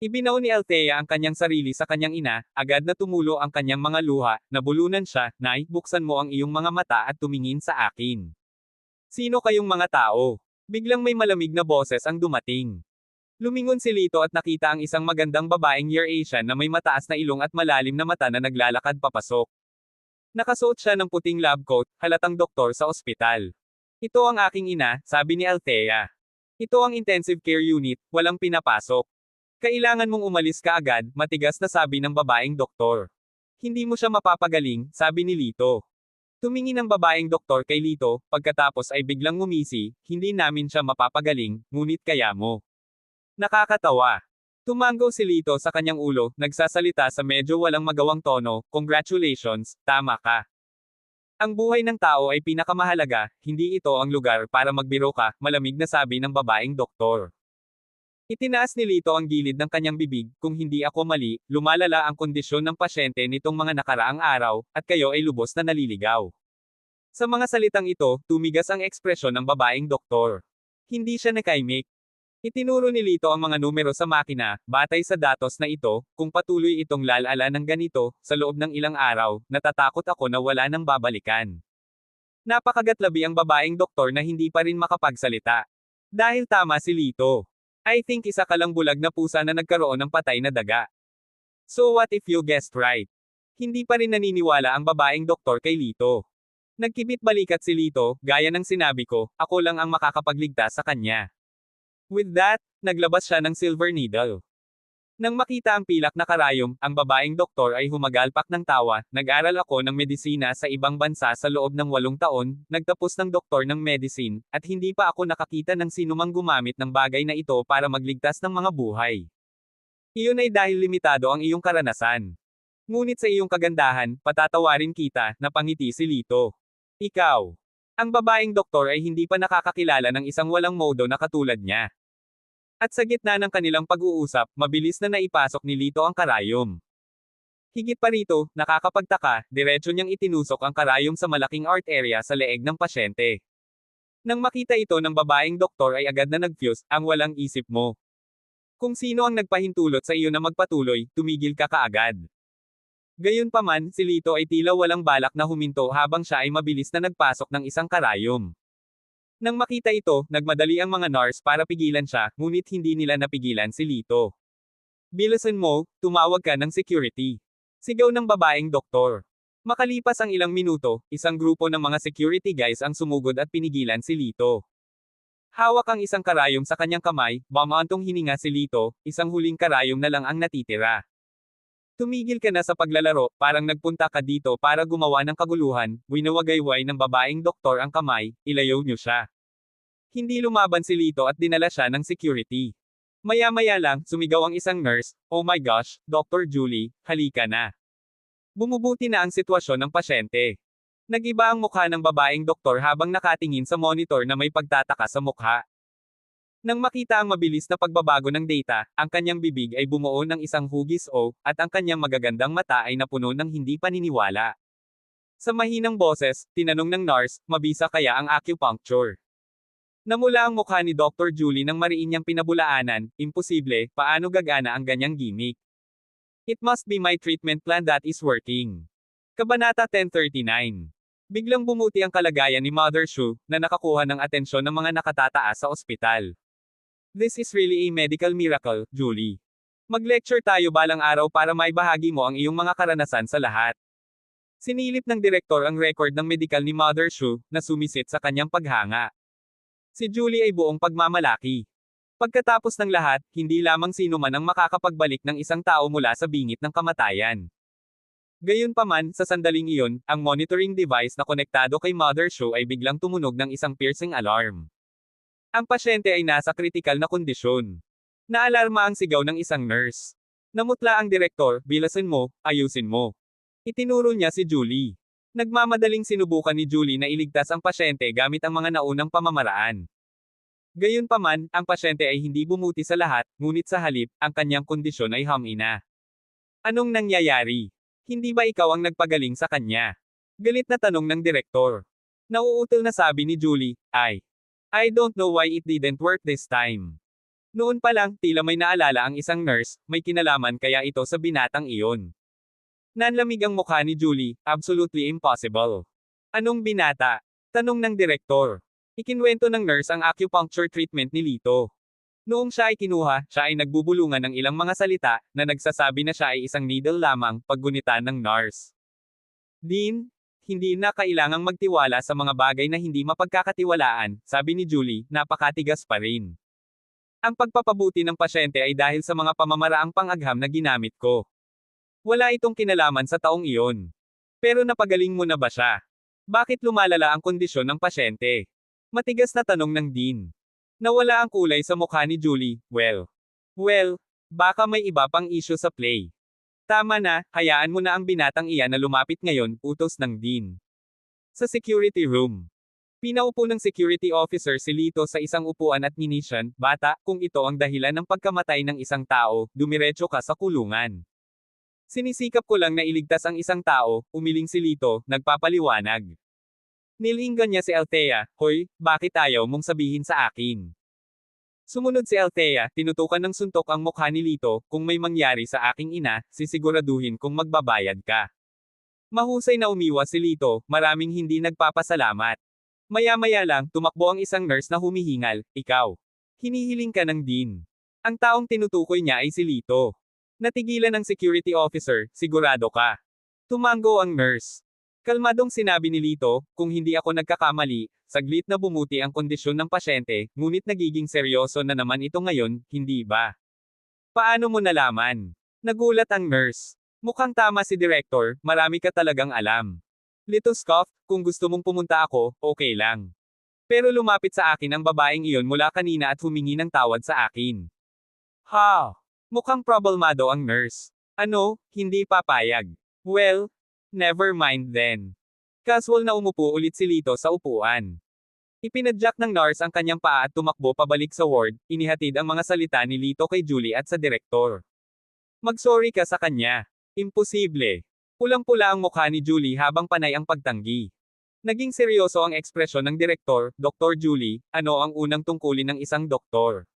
Ibinaw ni Althea ang kanyang sarili sa kanyang ina, agad na tumulo ang kanyang mga luha, nabulunan siya, "Nay, buksan mo ang iyong mga mata at tumingin sa akin. Sino kayong mga tao?" Biglang may malamig na boses ang dumating. Lumingon si Lito at nakita ang isang magandang babaeng Eurasian na may mataas na ilong at malalim na mata na naglalakad papasok. Nakasuot siya ng puting lab coat, halatang doktor sa ospital. "Ito ang aking ina," sabi ni Althea. "Ito ang intensive care unit, walang pinapasok. Kailangan mong umalis ka agad," matigas na sabi ng babaeng doktor. "Hindi mo siya mapapagaling," sabi ni Lito. Tumingin ang babaeng doktor kay Lito, pagkatapos ay biglang ngumisi, "Hindi namin siya mapapagaling, ngunit kaya mo." Nakakatawa. Tumanggo si Lito sa kanyang ulo, nagsasalita sa medyo walang magawang tono, "Congratulations, tama ka. Ang buhay ng tao ay pinakamahalaga, hindi ito ang lugar para magbiro ka," malamig na sabi ng babaeng doktor. Itinaas ni Lito ang gilid ng kanyang bibig, "Kung hindi ako mali, lumalala ang kondisyon ng pasyente nitong mga nakaraang araw, at kayo ay lubos na naliligaw." Sa mga salitang ito, tumigas ang ekspresyon ng babaeng doktor. Hindi siya nakaimik. Itinuro ni Lito ang mga numero sa makina, "Batay sa datos na ito, kung patuloy itong lalala ng ganito, sa loob ng ilang araw, natatakot ako na wala nang babalikan." Napakagatlabi ang babaeng doktor na hindi pa rin makapagsalita. Dahil tama si Lito. "I think isa ka lang bulag na pusa na nagkaroon ng patay na daga." "So what if you guessed right?" Hindi pa rin naniniwala ang babaeng doktor kay Lito. Nagkibit balikat si Lito, "Gaya ng sinabi ko, ako lang ang makakapagligtas sa kanya." With that, naglabas siya ng silver needle. Nang makita ang pilak na karayom, ang babaeng doktor ay humagalpak ng tawa, "Nag-aral ako ng medisina sa ibang bansa sa loob ng 8 taon, nagtapos ng doktor ng medicine, at hindi pa ako nakakita ng sinumang gumamit ng bagay na ito para magligtas ng mga buhay. Iyon ay dahil limitado ang iyong karanasan. Ngunit sa iyong kagandahan, patatawarin kita," napangiti si Lito. "Ikaw." Ang babaeng doktor ay hindi pa nakakakilala ng isang walang modo na katulad niya. At sa gitna ng kanilang pag-uusap, mabilis na naipasok ni Lito ang karayom. Higit pa rito, nakakapagtaka, diretso niyang itinusok ang karayom sa malaking art area sa leeg ng pasyente. Nang makita ito ng babaeng doktor ay agad na nag-fuse, "Ang walang isip mo. Kung sino ang nagpahintulot sa iyo na magpatuloy, tumigil ka kaagad." Gayunpaman, si Lito ay tila walang balak na huminto habang siya ay mabilis na nagpasok ng isang karayom. Nang makita ito, nagmadali ang mga nurse para pigilan siya, ngunit hindi nila napigilan si Lito. "Bilisan mo, tumawag ka ng security." Sigaw ng babaeng doktor. Makalipas ang ilang minuto, isang grupo ng mga security guys ang sumugod at pinigilan si Lito. Hawak ang isang karayom sa kanyang kamay, bumantong hininga si Lito, "Isang huling karayom na lang ang natitira. Tumigil ka na sa paglalaro, parang nagpunta ka dito para gumawa ng kaguluhan." Winawagayway ng babaeng doktor ang kamay, "Ilayo niyo siya." Hindi lumaban si Lito at dinala siya ng security. Maya-maya lang, sumigaw ang isang nurse, "Oh my gosh, Dr. Julie, halika na." Bumubuti na ang sitwasyon ng pasyente. Nag-iba ang mukha ng babaeng doktor habang nakatingin sa monitor na may pagtataka sa mukha. Nang makita ang mabilis na pagbabago ng data, ang kanyang bibig ay bumuo ng isang hugis O, at ang kanyang magagandang mata ay napuno ng hindi paniniwala. Sa mahinang boses, tinanong ng nurse, "Mabisa kaya ang acupuncture?" Namula ang mukha ni Dr. Julie nang mariin niyang pinabulaanan, "Imposible, paano gagana ang ganyang gimmick? It must be my treatment plan that is working." Kabanata 1039. Biglang bumuti ang kalagayan ni Mother Shu, na nakakuha ng atensyon ng mga nakatataas sa ospital. "This is really a medical miracle, Julie. Mag-lecture tayo balang araw para maibahagi mo ang iyong mga karanasan sa lahat." Sinilip ng direktor ang record ng medikal ni Mother Shu, na sumisit sa kanyang paghanga. Si Julie ay buong pagmamalaki. Pagkatapos ng lahat, hindi lamang sino man ang makakapagbalik ng isang tao mula sa bingit ng kamatayan. Gayunpaman, sa sandaling iyon, ang monitoring device na konektado kay Mother Shu ay biglang tumunog ng isang piercing alarm. Ang pasyente ay nasa kritikal na kondisyon. Naalarma ang sigaw ng isang nurse. Namutla ang direktor, "Bilasan mo, ayusin mo." Itinuro niya si Julie. Nagmamadaling sinubukan ni Julie na iligtas ang pasyente gamit ang mga naunang pamamaraan. Gayunpaman, ang pasyente ay hindi bumuti sa lahat, ngunit sa halip, ang kanyang kondisyon ay humina. Anong nangyayari? Hindi ba ikaw ang nagpagaling sa kanya? Galit na tanong ng direktor. Nauutal na sabi ni Julie, I don't know why it didn't work this time. Noon pa lang, tila may naalala ang isang nurse, may kinalaman kaya ito sa binatang iyon. Nanlamig ang mukha ni Julie, absolutely impossible. Anong binata? Tanong ng direktor. Ikinwento ng nurse ang acupuncture treatment ni Lito. Noong siya ay kinuha, siya ay nagbubulungan ng ilang mga salita, na nagsasabi na siya ay isang needle lamang, paggunitan ng nurse. Dean, hindi na kailangang magtiwala sa mga bagay na hindi mapagkakatiwalaan, sabi ni Julie, napakatigas pa rin. Ang pagpapabuti ng pasyente ay dahil sa mga pamamaraang pangagham na ginamit ko. Wala itong kinalaman sa taong iyon. Pero napagaling mo na ba siya? Bakit lumalala ang kondisyon ng pasyente? Matigas na tanong ng Dean. Nawala ang kulay sa mukha ni Julie, well, baka may iba pang issue sa play. Tama na, hayaan mo na ang binatang iyan na lumapit ngayon, utos ng Dean. Sa security room. Pinaupo ng security officer si Lito sa isang upuan at minisyon, bata, kung ito ang dahilan ng pagkamatay ng isang tao, dumiretso ka sa kulungan. Sinisikap ko lang na iligtas ang isang tao, umiling si Lito, nagpapaliwanag. Nilinggan niya si Althea, hoy, bakit ayaw mong sabihin sa akin? Sumunod si Althea, tinutukan ng suntok ang mukha ni Lito, kung may mangyari sa aking ina, sisiguraduhin kung magbabayad ka. Mahusay na umiwas si Lito, maraming hindi nagpapasalamat. Maya-maya lang, tumakbo ang isang nurse na humihingal, ikaw. Hinihiling ka ng Dean. Ang taong tinutukoy niya ay si Lito. Natigilan ng security officer, sigurado ka. Tumango ang nurse. Kalmadong sinabi ni Lito, kung hindi ako nagkakamali, saglit na bumuti ang kondisyon ng pasyente, ngunit nagiging seryoso na naman ito ngayon, hindi ba? Paano mo nalaman? Nagulat ang nurse. Mukhang tama si director, marami ka talagang alam. Lito scoff, kung gusto mong pumunta ako, okay lang. Pero lumapit sa akin ang babaeng iyon mula kanina at humingi ng tawad sa akin. Ha! Mukhang problemado ang nurse. Ano, hindi papayag. Well, never mind then. Casual na umupo ulit si Lito sa upuan. Ipinadyak ng nurse ang kanyang paa at tumakbo pabalik sa ward, inihatid ang mga salita ni Lito kay Julie at sa direktor. Mag-sorry ka sa kanya. Imposible. Pulang-pula ang mukha ni Julie habang panay ang pagtanggi. Naging seryoso ang ekspresyon ng direktor, Dr. Julie, ano ang unang tungkulin ng isang doktor?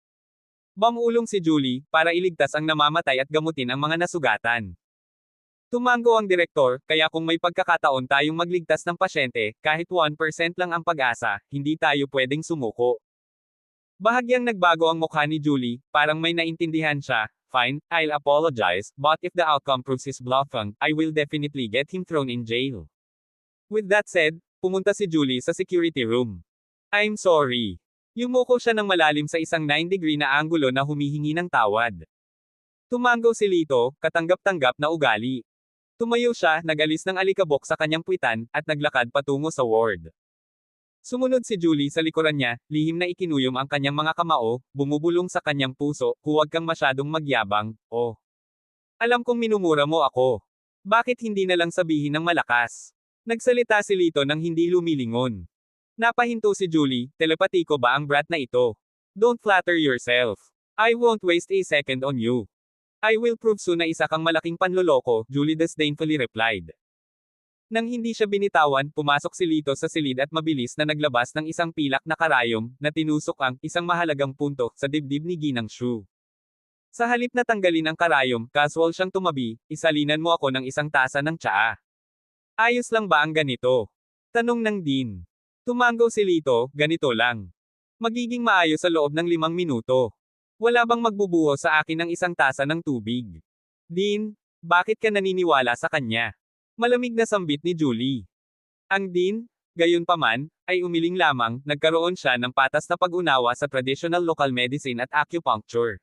Bamulong si Julie, para iligtas ang namamatay at gamutin ang mga nasugatan. Tumango ang direktor, kaya kung may pagkakataon tayong magligtas ng pasyente, kahit 1% lang ang pag-asa, hindi tayo pwedeng sumuko. Bahagyang nagbago ang mukha ni Julie, parang may naintindihan siya. Fine, I'll apologize, but if the outcome proves his bluffing, I will definitely get him thrown in jail. With that said, pumunta si Julie sa security room. I'm sorry. Yumuko siya ng malalim sa isang 9-degree na anggulo na humihingi ng tawad. Tumango si Lito, katanggap-tanggap na ugali. Tumayo siya, nag-alis ng alikabok sa kanyang puwitan, at naglakad patungo sa ward. Sumunod si Julie sa likuran niya, lihim na ikinuyom ang kanyang mga kamao, bumubulong sa kanyang puso, huwag kang masyadong magyabang, oh. Alam kong minumura mo ako. Bakit hindi na lang sabihin ng malakas? Nagsalita si Lito nang hindi lumilingon. Napahinto si Julie, telepatiko ba ang brat na ito? Don't flatter yourself. I won't waste a second on you. I will prove soon na isa kang malaking panloloko, Julie disdainfully replied. Nang hindi siya binitawan, pumasok si Lito sa silid at mabilis na naglabas ng isang pilak na karayom, na tinusok ang isang mahalagang punto sa dibdib ni Ginang Shu. Sa halip na tanggalin ang karayom, casual siyang tumabi, isalinan mo ako ng isang tasa ng tsaa. Ayos lang ba ang ganito? Tanong ng Dean. Tumango si Lito, ganito lang. Magiging maayos sa loob ng 5 minuto. Wala bang magbubuhos sa akin ng isang tasa ng tubig? Dean, bakit ka naniniwala sa kanya? Malamig na sambit ni Julie. Ang Dean, gayunpaman, ay umiling lamang, nagkaroon siya ng patas na pag-unawa sa traditional local medicine at acupuncture.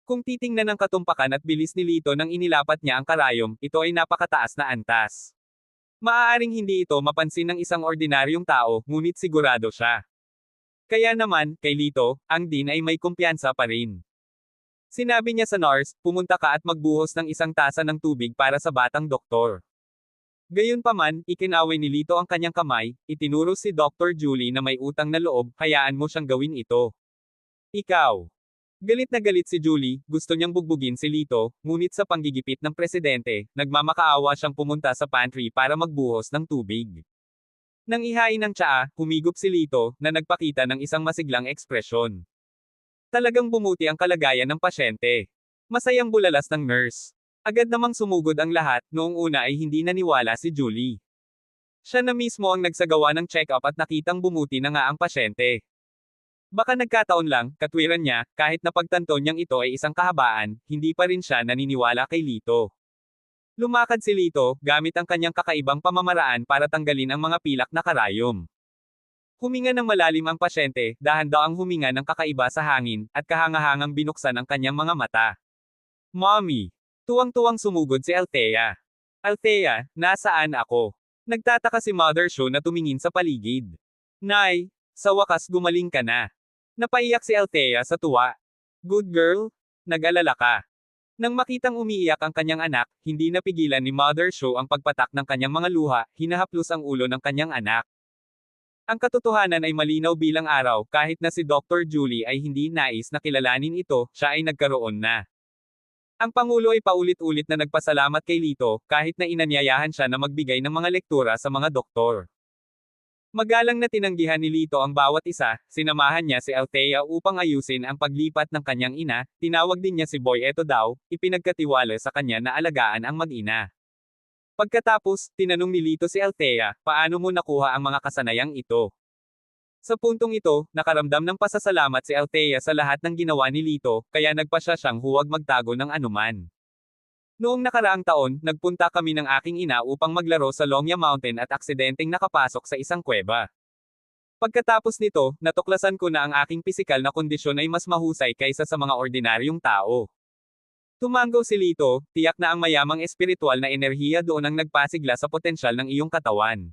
Kung titingnan ng katumpakan at bilis ni Lito nang inilapat niya ang karayom, ito ay napakataas na antas. Maaaring hindi ito mapansin ng isang ordinaryong tao, ngunit sigurado siya. Kaya naman, kay Lito, ang Dean ay may kumpiyansa pa rin. Sinabi niya sa nurse, pumunta ka at magbuhos ng isang tasa ng tubig para sa batang doktor. Gayunpaman, ikinaway ni Lito ang kanyang kamay, itinuro si Dr. Julie na may utang na loob, hayaan mo siyang gawin ito. Ikaw. Galit na galit si Julie, gusto niyang bugbugin si Lito, ngunit sa panggigipit ng presidente, nagmamakaawa siyang pumunta sa pantry para magbuhos ng tubig. Nang ihain ng tsaa, humigop si Lito, na nagpakita ng isang masiglang ekspresyon. Talagang bumuti ang kalagayan ng pasyente. Masayang bulalas ng nurse. Agad namang sumugod ang lahat, noong una ay hindi naniwala si Julie. Siya na mismo ang nagsagawa ng check-up at nakitang bumuti na nga ang pasyente. Baka nagkataon lang, katwiran niya, kahit napagtanto niyang ito ay isang kahabaan, hindi pa rin siya naniniwala kay Lito. Lumakad si Lito, gamit ang kanyang kakaibang pamamaraan para tanggalin ang mga pilak na karayom. Huminga ng malalim ang pasyente, dahan-daang huminga ng kakaiba sa hangin, at kahangahangang binuksan ang kanyang mga mata. Mommy! Tuwang-tuwang sumugod si Althea. Althea, nasaan ako? Nagtataka si Mother Shu na tumingin sa paligid. Nay, sa wakas gumaling ka na. Napaiyak si Althea sa tuwa. Good girl? Nag-alala ka. Nang makitang umiiyak ang kanyang anak, hindi napigilan ni Mother Shu ang pagpatak ng kanyang mga luha, hinahaplos ang ulo ng kanyang anak. Ang katotohanan ay malinaw bilang araw, kahit na si Dr. Julie ay hindi nais na kilalanin ito, siya ay nagkaroon na. Ang Pangulo ay paulit-ulit na nagpasalamat kay Lito, kahit na inanyayahan siya na magbigay ng mga lektura sa mga doktor. Magalang na tinanggihan ni Lito ang bawat isa, sinamahan niya si Althea upang ayusin ang paglipat ng kanyang ina, tinawag din niya si Boy Eto daw, ipinagkatiwala sa kanya na alagaan ang mag-ina. Pagkatapos, tinanong ni Lito si Althea, paano mo nakuha ang mga kasanayang ito? Sa puntong ito, nakaramdam ng pasasalamat si Althea sa lahat ng ginawa ni Lito, kaya nagpasya siyang huwag magtago ng anuman. Noong nakaraang taon, nagpunta kami ng aking ina upang maglaro sa Longya Mountain at aksidenteng nakapasok sa isang kuweba. Pagkatapos nito, natuklasan ko na ang aking pisikal na kondisyon ay mas mahusay kaysa sa mga ordinaryong tao. Tumanggaw si Lito, tiyak na ang mayamang espiritual na enerhiya doon ang nagpasigla sa potensyal ng iyong katawan.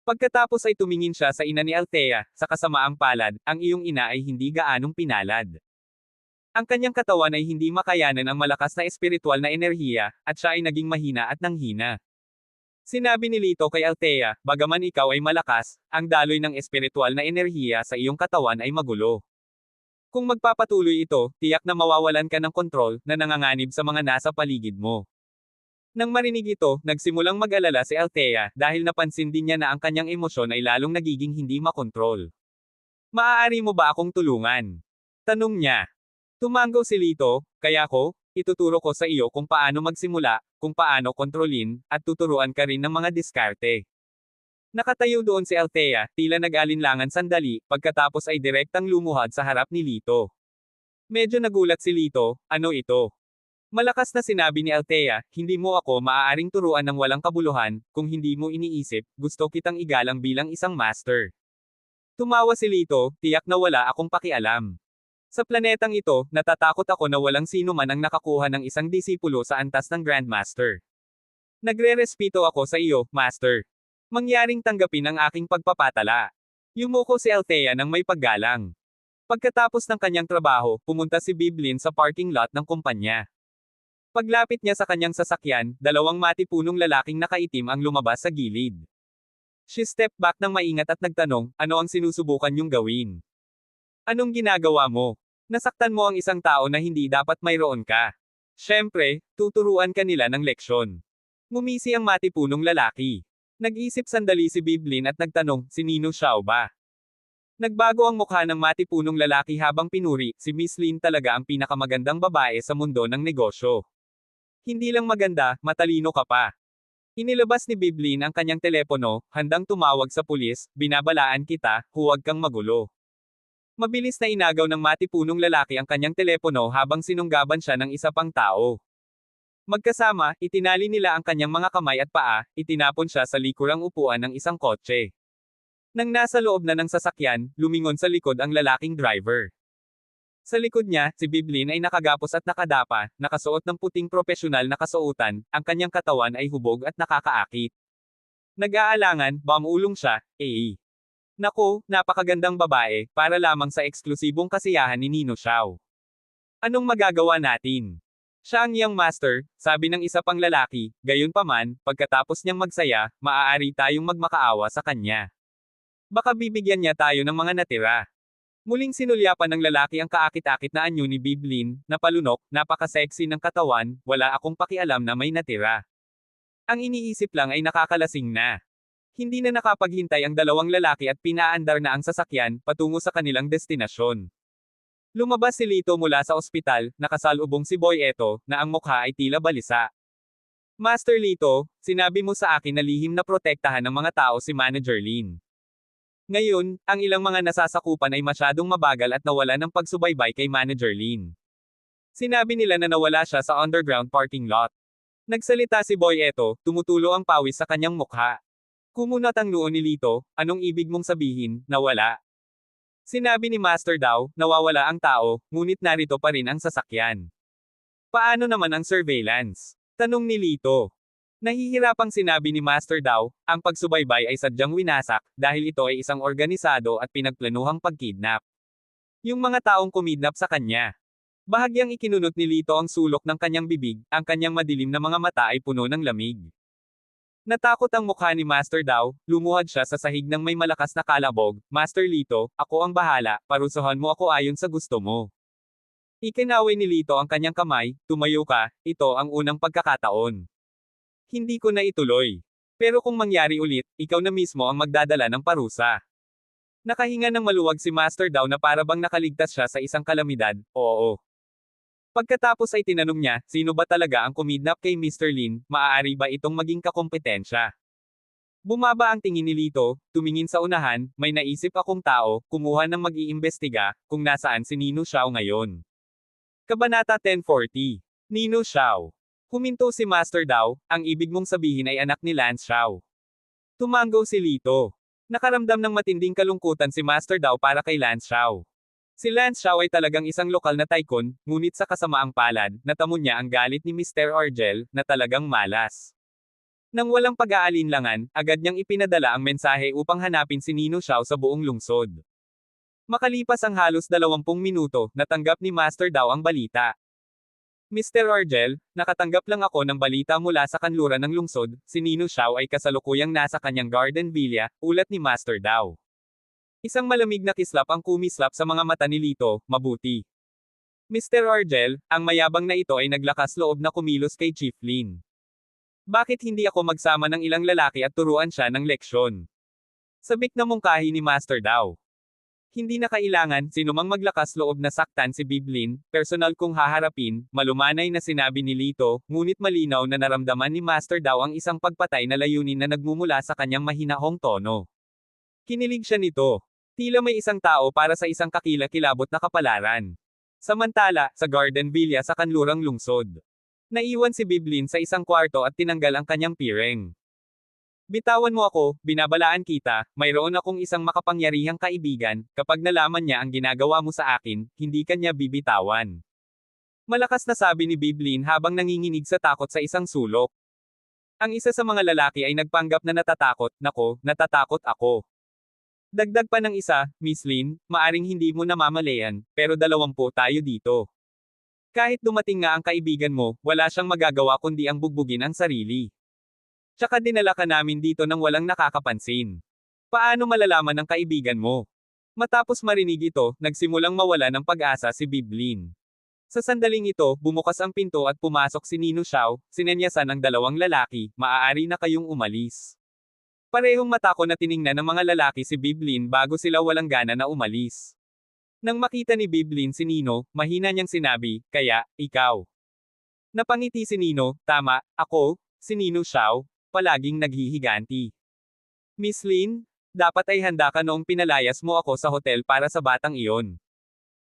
Pagkatapos ay tumingin siya sa ina ni Althea, sa kasamaang palad, ang iyong ina ay hindi gaanong pinalad. Ang kanyang katawan ay hindi makayanan ang malakas na espiritual na enerhiya, at siya ay naging mahina at nanghina. Sinabi ni Lito kay Althea, bagaman ikaw ay malakas, ang daloy ng espiritual na enerhiya sa iyong katawan ay magulo. Kung magpapatuloy ito, tiyak na mawawalan ka ng kontrol, na nanganganib sa mga nasa paligid mo. Nang marinig ito, nagsimulang mag-alala si Althea, dahil napansin din niya na ang kanyang emosyon ay lalong nagiging hindi makontrol. Maaari mo ba akong tulungan? Tanong niya. Tumanggaw si Lito, kaya ituturo ko sa iyo kung paano magsimula, kung paano kontrolin, at tuturuan ka rin ng mga diskarte. Nakatayo doon si Althea, tila nag-alinlangan sandali, pagkatapos ay direktang lumuhad sa harap ni Lito. Medyo nagulat si Lito, ano ito? Malakas na sinabi ni Althea, hindi mo ako maaaring turuan ng walang kabuluhan, kung hindi mo iniisip, gusto kitang igalang bilang isang master. Tumawa si Lito, tiyak na wala akong pakialam. Sa planetang ito, natatakot ako na walang sino man ang nakakuha ng isang disipulo sa antas ng Grandmaster. Nagre-respeto ako sa iyo, Master. Mangyaring tanggapin ang aking pagpapatala. Yumuko si Althea ng may paggalang. Pagkatapos ng kanyang trabaho, pumunta si Biblin sa parking lot ng kumpanya. Paglapit niya sa kanyang sasakyan, dalawang matipunong lalaking nakaitim ang lumabas sa gilid. She stepped back ng maingat at nagtanong, ano ang sinusubukan niyong gawin? Anong ginagawa mo? Nasaktan mo ang isang tao na hindi dapat mayroon ka. Siyempre, tuturuan ka nila ng leksyon. Ngumisi ang matipunong lalaki. Nag-isip sandali si Biblin at nagtanong, si Nino Xiao ba? Nagbago ang mukha ng matipunong lalaki habang pinuri, si Miss Lin talaga ang pinakamagandang babae sa mundo ng negosyo. Hindi lang maganda, matalino ka pa. Inilabas ni Biblin ang kanyang telepono, handang tumawag sa pulis, binabalaan kita, huwag kang magulo. Mabilis na inagaw ng matipunong lalaki ang kanyang telepono habang sinunggaban siya ng isa pang tao. Magkasama, itinali nila ang kanyang mga kamay at paa, itinapon siya sa likurang upuan ng isang kotse. Nang nasa loob na ng sasakyan, lumingon sa likod ang lalaking driver. Sa likod niya, si Biblin ay nakagapos at nakadapa, nakasuot ng puting propesyonal na kasuotan, ang kanyang katawan ay hubog at nakakaakit. Nag-aalangan, bamulong siya, Naku, napakagandang babae, para lamang sa eksklusibong kasiyahan ni Nino Xiao. Anong magagawa natin? Siya ang iyong master, sabi ng isa pang lalaki, gayunpaman, pagkatapos niyang magsaya, maaari tayong magmakaawa sa kanya. Baka bibigyan niya tayo ng mga natira. Muling sinulyapan ng lalaki ang kaakit-akit na anyo ni Biblin, na palunok, napaka-sexy ng katawan, wala akong pakialam na may natira. Ang iniisip lang ay nakakalasing na. Hindi na nakapaghintay ang dalawang lalaki at pinaandar na ang sasakyan, patungo sa kanilang destinasyon. Lumabas si Lito mula sa ospital, nakasalubong si Boy Eto, na ang mukha ay tila balisa. Master Lito, sinabi mo sa akin na lihim na protektahan ng mga tao si Manager Lin. Ngayon, ang ilang mga nasasakupan ay masyadong mabagal at nawala ng pagsubaybay kay Manager Lin. Sinabi nila na nawala siya sa underground parking lot. Nagsalita si Boy Eto, tumutulo ang pawis sa kanyang mukha. Kumunat ang noo ni Lito, anong ibig mong sabihin, nawala? Sinabi ni Master daw, nawawala ang tao, ngunit narito pa rin ang sasakyan. Paano naman ang surveillance? Tanong ni Lito. Nahihirapang sinabi ni Master daw, ang pagsubaybay ay sadyang winasak, dahil ito ay isang organisado at pinagplanuhang pagkidnap. Yung mga taong kumidnap sa kanya. Bahagyang ikinunot ni Lito ang sulok ng kanyang bibig, ang kanyang madilim na mga mata ay puno ng lamig. Natakot ang mukha ni Master daw, lumuhad siya sa sahig ng may malakas na kalabog, Master Lito, ako ang bahala, parusahan mo ako ayon sa gusto mo. Ikinaway ni Lito ang kanyang kamay, tumayo ka, ito ang unang pagkakataon. Hindi ko na ituloy. Pero kung mangyari ulit, ikaw na mismo ang magdadala ng parusa. Nakahinga ng maluwag si Master daw na para bang nakaligtas siya sa isang kalamidad, oo. Pagkatapos ay tinanong niya, sino ba talaga ang kumidnap kay Mr. Lin, maaari ba itong maging kakompetensya? Bumaba ang tingin ni Lito, tumingin sa unahan, may naisip akong tao, kumuha ng mag-iimbestiga, kung nasaan si Nino Xiao ngayon. Kabanata 1040. Nino Xiao. Huminto si Master daw, ang ibig mong sabihin ay anak ni Lance Xiao. Tumango si Lito. Nakaramdam ng matinding kalungkutan si Master daw para kay Lance Xiao. Si Lance Xiao ay talagang isang lokal na tycoon, ngunit sa kasamaang palad, natamo niya ang galit ni Mr. Argel, na talagang malas. Nang walang pag-aalinlangan, agad niyang ipinadala ang mensahe upang hanapin si Nino Xiao sa buong lungsod. Makalipas ang halos 20 minuto, natanggap ni Master daw ang balita. Mr. Argel, nakatanggap lang ako ng balita mula sa kanluran ng lungsod, si Nino Xiao ay kasalukuyang nasa kanyang garden villa, ulat ni Master daw. Isang malamig na kislap ang kumislap sa mga mata ni Lito, mabuti. Mr. Argel, ang mayabang na ito ay naglakas loob na kumilos kay Chief Lin. Bakit hindi ako magsama ng ilang lalaki at turuan siya ng leksyon? Sabik na mungkahi ni Master daw. Hindi na kailangan sinumang maglakas loob na saktan si Biblin, personal kong haharapin, malumanay na sinabi ni Lito, ngunit malinaw na naramdaman ni Master daw ang isang pagpatay na layunin na nagmumula sa kanyang mahinahong tono. Kinilig siya nito. Tila may isang tao para sa isang kakilakilabot na kapalaran. Samantala, sa Garden Villa sa kanlurang lungsod. Naiwan si Biblin sa isang kwarto at tinanggal ang kanyang pireng. Bitawan mo ako, binabalaan kita, mayroon akong isang makapangyarihang kaibigan, kapag nalaman niya ang ginagawa mo sa akin, hindi kanya bibitawan. Malakas na sabi ni Biblin habang nanginginig sa takot sa isang sulok. Ang isa sa mga lalaki ay nagpanggap na natatakot, nako, natatakot ako. Dagdag pa ng isa, Miss Lin, maaring hindi mo namamalayan, pero 20 tayo dito. Kahit dumating nga ang kaibigan mo, wala siyang magagawa kundi ang bugbugin ang sarili. Tsaka dinala ka namin dito nang walang nakakapansin. Paano malalaman ng kaibigan mo? Matapos marinig ito, nagsimulang mawala ng pag-asa si Biblin. Sa sandaling ito, bumukas ang pinto at pumasok si Nino Xiao, sinenyasan ang dalawang lalaki, maaari na kayong umalis. Parehong matako na tiningnan ng mga lalaki si Biblin bago sila walang gana na umalis. Nang makita ni Biblin si Nino, mahina niyang sinabi, kaya, ikaw. Napangiti si Nino, tama, ako, si Nino Xiao. Palaging naghihiganti. Miss Lin, dapat ay handa ka noong pinalayas mo ako sa hotel para sa batang iyon.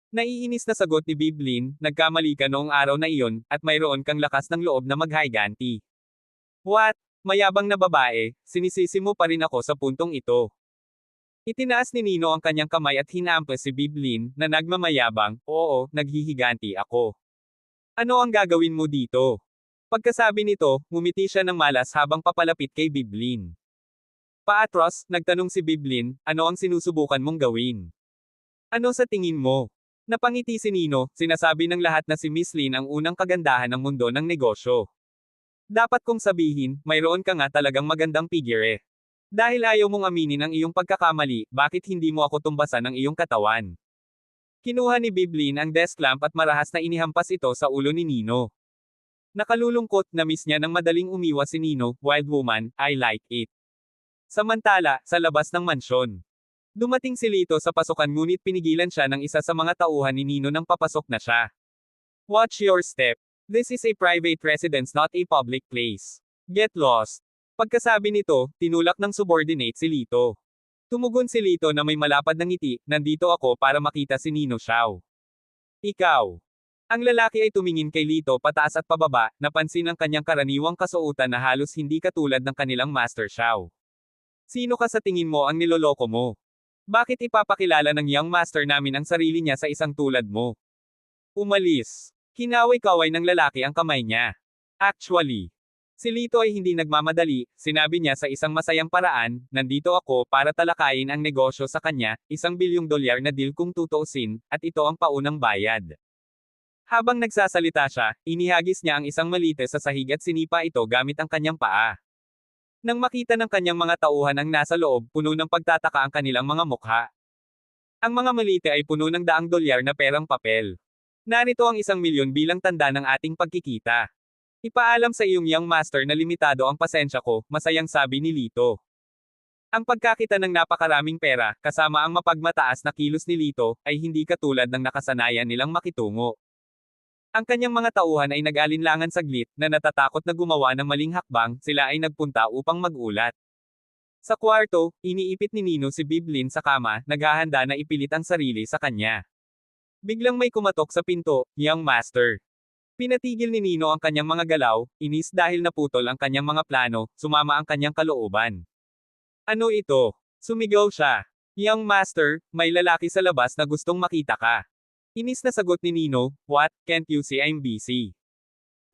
Naiinis na sagot ni Biblin, nagkamali ka noong araw na iyon, at mayroon kang lakas ng loob na maghiganti. What? Mayabang na babae, sinisisi mo pa rin ako sa puntong ito. Itinaas ni Nino ang kanyang kamay at hinampas si Biblin, na nagmamayabang, oo, naghihiganti ako. Ano ang gagawin mo dito? Pagkasabi nito, ngumiti siya ng malas habang papalapit kay Biblin. Paatros, nagtanong si Biblin, ano ang sinusubukan mong gawin? Ano sa tingin mo? Napangiti si Nino, sinasabi ng lahat na si Miss Lin ang unang kagandahan ng mundo ng negosyo. Dapat kong sabihin, mayroon ka nga talagang magandang figure. Dahil ayaw mong aminin ang iyong pagkakamali, bakit hindi mo ako tumbasan ng iyong katawan? Kinuha ni Biblin ang desk lamp at marahas na inihampas ito sa ulo ni Nino. Nakalulungkot na miss niya nang madaling umiwas si Nino, wild woman, I like it. Samantala, sa labas ng mansyon. Dumating si Lito sa pasukan ngunit pinigilan siya ng isa sa mga tauhan ni Nino nang papasok na siya. Watch your step. This is a private residence not a public place. Get lost. Pagkasabi nito, tinulak ng subordinate si Lito. Tumugon si Lito na may malapad na ngiti, nandito ako para makita si Nino Xiao. Ikaw. Ang lalaki ay tumingin kay Lito pataas at pababa, napansin ang kanyang karaniwang kasuotan na halos hindi katulad ng kanilang Master Xiao. Sino ka sa tingin mo ang niloloko mo? Bakit ipapakilala ng young master namin ang sarili niya sa isang tulad mo? Umalis. Kinaway-kaway ng lalaki ang kamay niya. Actually, si Lito ay hindi nagmamadali, sinabi niya sa isang masayang paraan, nandito ako para talakayin ang negosyo sa kanya, $1 bilyong na deal kung tutuusin, at ito ang paunang bayad. Habang nagsasalita siya, inihagis niya ang isang malite sa sahig at sinipa ito gamit ang kanyang paa. Nang makita ng kanyang mga tauhan ang nasa loob, puno ng pagtataka ang kanilang mga mukha. Ang mga malite ay puno ng $100 na perang papel. Narito ang 1 milyon bilang tanda ng ating pagkikita. Ipaalam sa iyong young master na limitado ang pasensya ko, masayang sabi ni Lito. Ang pagkakita ng napakaraming pera, kasama ang mapagmataas na kilos ni Lito, ay hindi katulad ng nakasanayan nilang makitungo. Ang kanyang mga tauhan ay nag-alinlangan saglit, na natatakot na gumawa ng maling hakbang, sila ay nagpunta upang mag-ulat. Sa kwarto, iniipit ni Nino si Biblin sa kama, naghahanda na ipilit ang sarili sa kanya. Biglang may kumatok sa pinto, young master. Pinatigil ni Nino ang kanyang mga galaw, inis dahil naputol ang kanyang mga plano, sumama ang kanyang kalooban. Ano ito? Sumigaw siya. Young master, may lalaki sa labas na gustong makita ka. Inis na sagot ni Nino, what, can't you see I'm busy?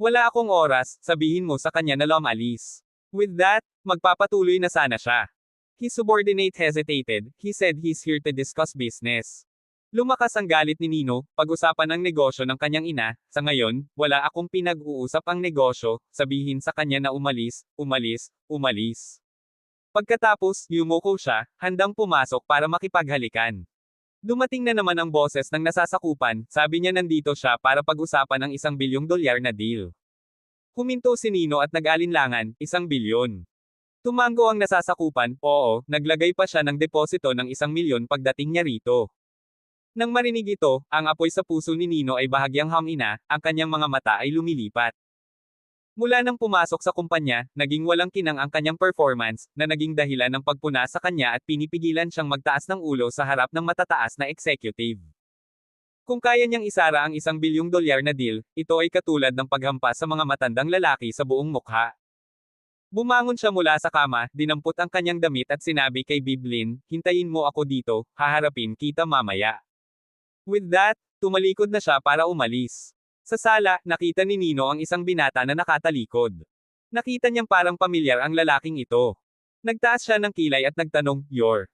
Wala akong oras, sabihin mo sa kanya na lumalis. With that, magpapatuloy na sana siya. His subordinate hesitated, he said he's here to discuss business. Lumakas ang galit ni Nino, pag-usapan ang negosyo ng kanyang ina, sa ngayon, wala akong pinag-uusap ang negosyo, sabihin sa kanya na umalis, umalis, umalis. Pagkatapos, yumuko siya, handang pumasok para makipaghalikan. Dumating na naman ang boses ng nasasakupan, sabi niya nandito siya para pag-usapan ang $1 bilyong na deal. Huminto si Nino at nag-alinlangan, 1 bilyon. Tumango ang nasasakupan, oo, naglagay pa siya ng deposito ng 1 milyon pagdating niya rito. Nang marinig ito, ang apoy sa puso ni Nino ay bahagyang hamina, ang kanyang mga mata ay lumilipat. Mula nang pumasok sa kumpanya, naging walang kinang ang kanyang performance, na naging dahilan ng pagpuna sa kanya at pinipigilan siyang magtaas ng ulo sa harap ng matataas na executive. Kung kaya niyang isara ang $1 bilyong na deal, ito ay katulad ng paghampas sa mga matandang lalaki sa buong mukha. Bumangon siya mula sa kama, dinampot ang kanyang damit at sinabi kay Biblin, hintayin mo ako dito, haharapin kita mamaya. With that, tumalikod na siya para umalis. Sa sala, nakita ni Nino ang isang binata na nakatalikod. Nakita niyang parang pamilyar ang lalaking ito. Nagtaas siya ng kilay at nagtanong, "You're?"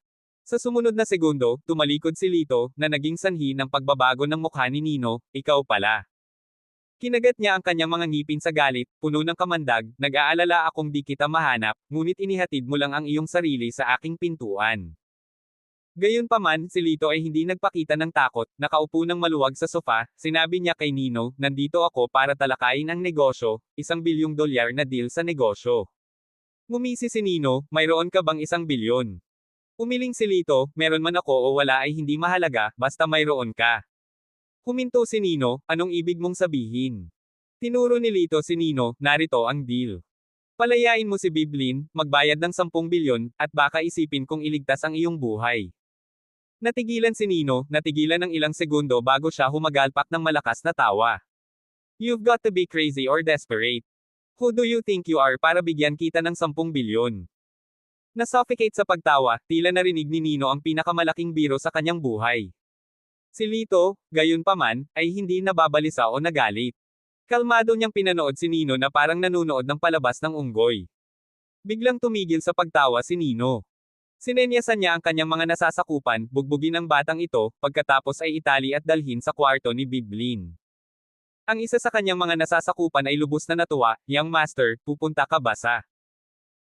Sa sumunod na segundo, tumalikod si Lito, na naging sanhi ng pagbabago ng mukha ni Nino, "Ikaw pala." Kinagat niya ang kanyang mga ngipin sa galit, puno ng kamandag, "Nag-aalala akong di kita mahanap, ngunit inihatid mo lang ang iyong sarili sa aking pintuan." Gayunpaman, si Lito ay hindi nagpakita ng takot, nakaupo ng maluwag sa sofa, sinabi niya kay Nino, nandito ako para talakayin ang negosyo, $1 bilyong na deal sa negosyo. Ngumisi si Nino, mayroon ka bang 1 bilyon? Umiling si Lito, meron man ako o wala ay hindi mahalaga, basta mayroon ka. Huminto si Nino, anong ibig mong sabihin? Tinuro ni Lito si Nino, narito ang deal. Palayain mo si Biblin, magbayad ng 10 bilyon, at baka isipin kong iligtas ang iyong buhay. Natigilan si Nino, natigilan ng ilang segundo bago siya humagalpak ng malakas na tawa. You've got to be crazy or desperate. Who do you think you are para bigyan kita ng 10 bilyon? Nasuffocate sa pagtawa, tila narinig ni Nino ang pinakamalaking biro sa kanyang buhay. Si Lito, gayunpaman, ay hindi nababalisa o nagalit. Kalmado niyang pinanood si Nino na parang nanunood ng palabas ng unggoy. Biglang tumigil sa pagtawa si Nino. Sinenyasan niya ang kanyang mga nasasakupan, bugbugin ang batang ito, pagkatapos ay itali at dalhin sa kwarto ni Biblin. Ang isa sa kanyang mga nasasakupan ay lubos na natuwa, young master, pupunta ka ba sa?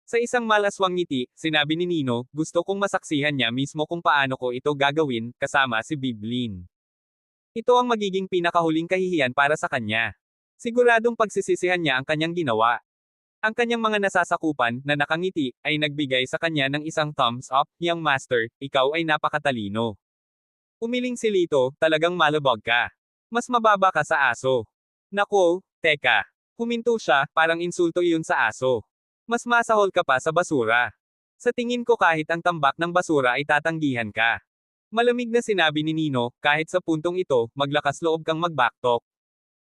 Sa isang malaswang ngiti, sinabi ni Nino, gusto kong masaksihan niya mismo kung paano ko ito gagawin, kasama si Biblin. Ito ang magiging pinakahuling kahihiyan para sa kanya. Siguradong pagsisisihan niya ang kanyang ginawa. Ang kanyang mga nasasakupan, na nakangiti, ay nagbigay sa kanya ng isang thumbs up. Young master, ikaw ay napakatalino. Umiling si Lito, talagang malabog ka. Mas mababa ka sa aso. Nako, teka. Huminto siya, parang insulto iyon sa aso. Mas masahol ka pa sa basura. Sa tingin ko kahit ang tambak ng basura ay tatanggihan ka. Malamig na sinabi ni Nino, kahit sa puntong ito, maglakas loob kang mag-backtalk.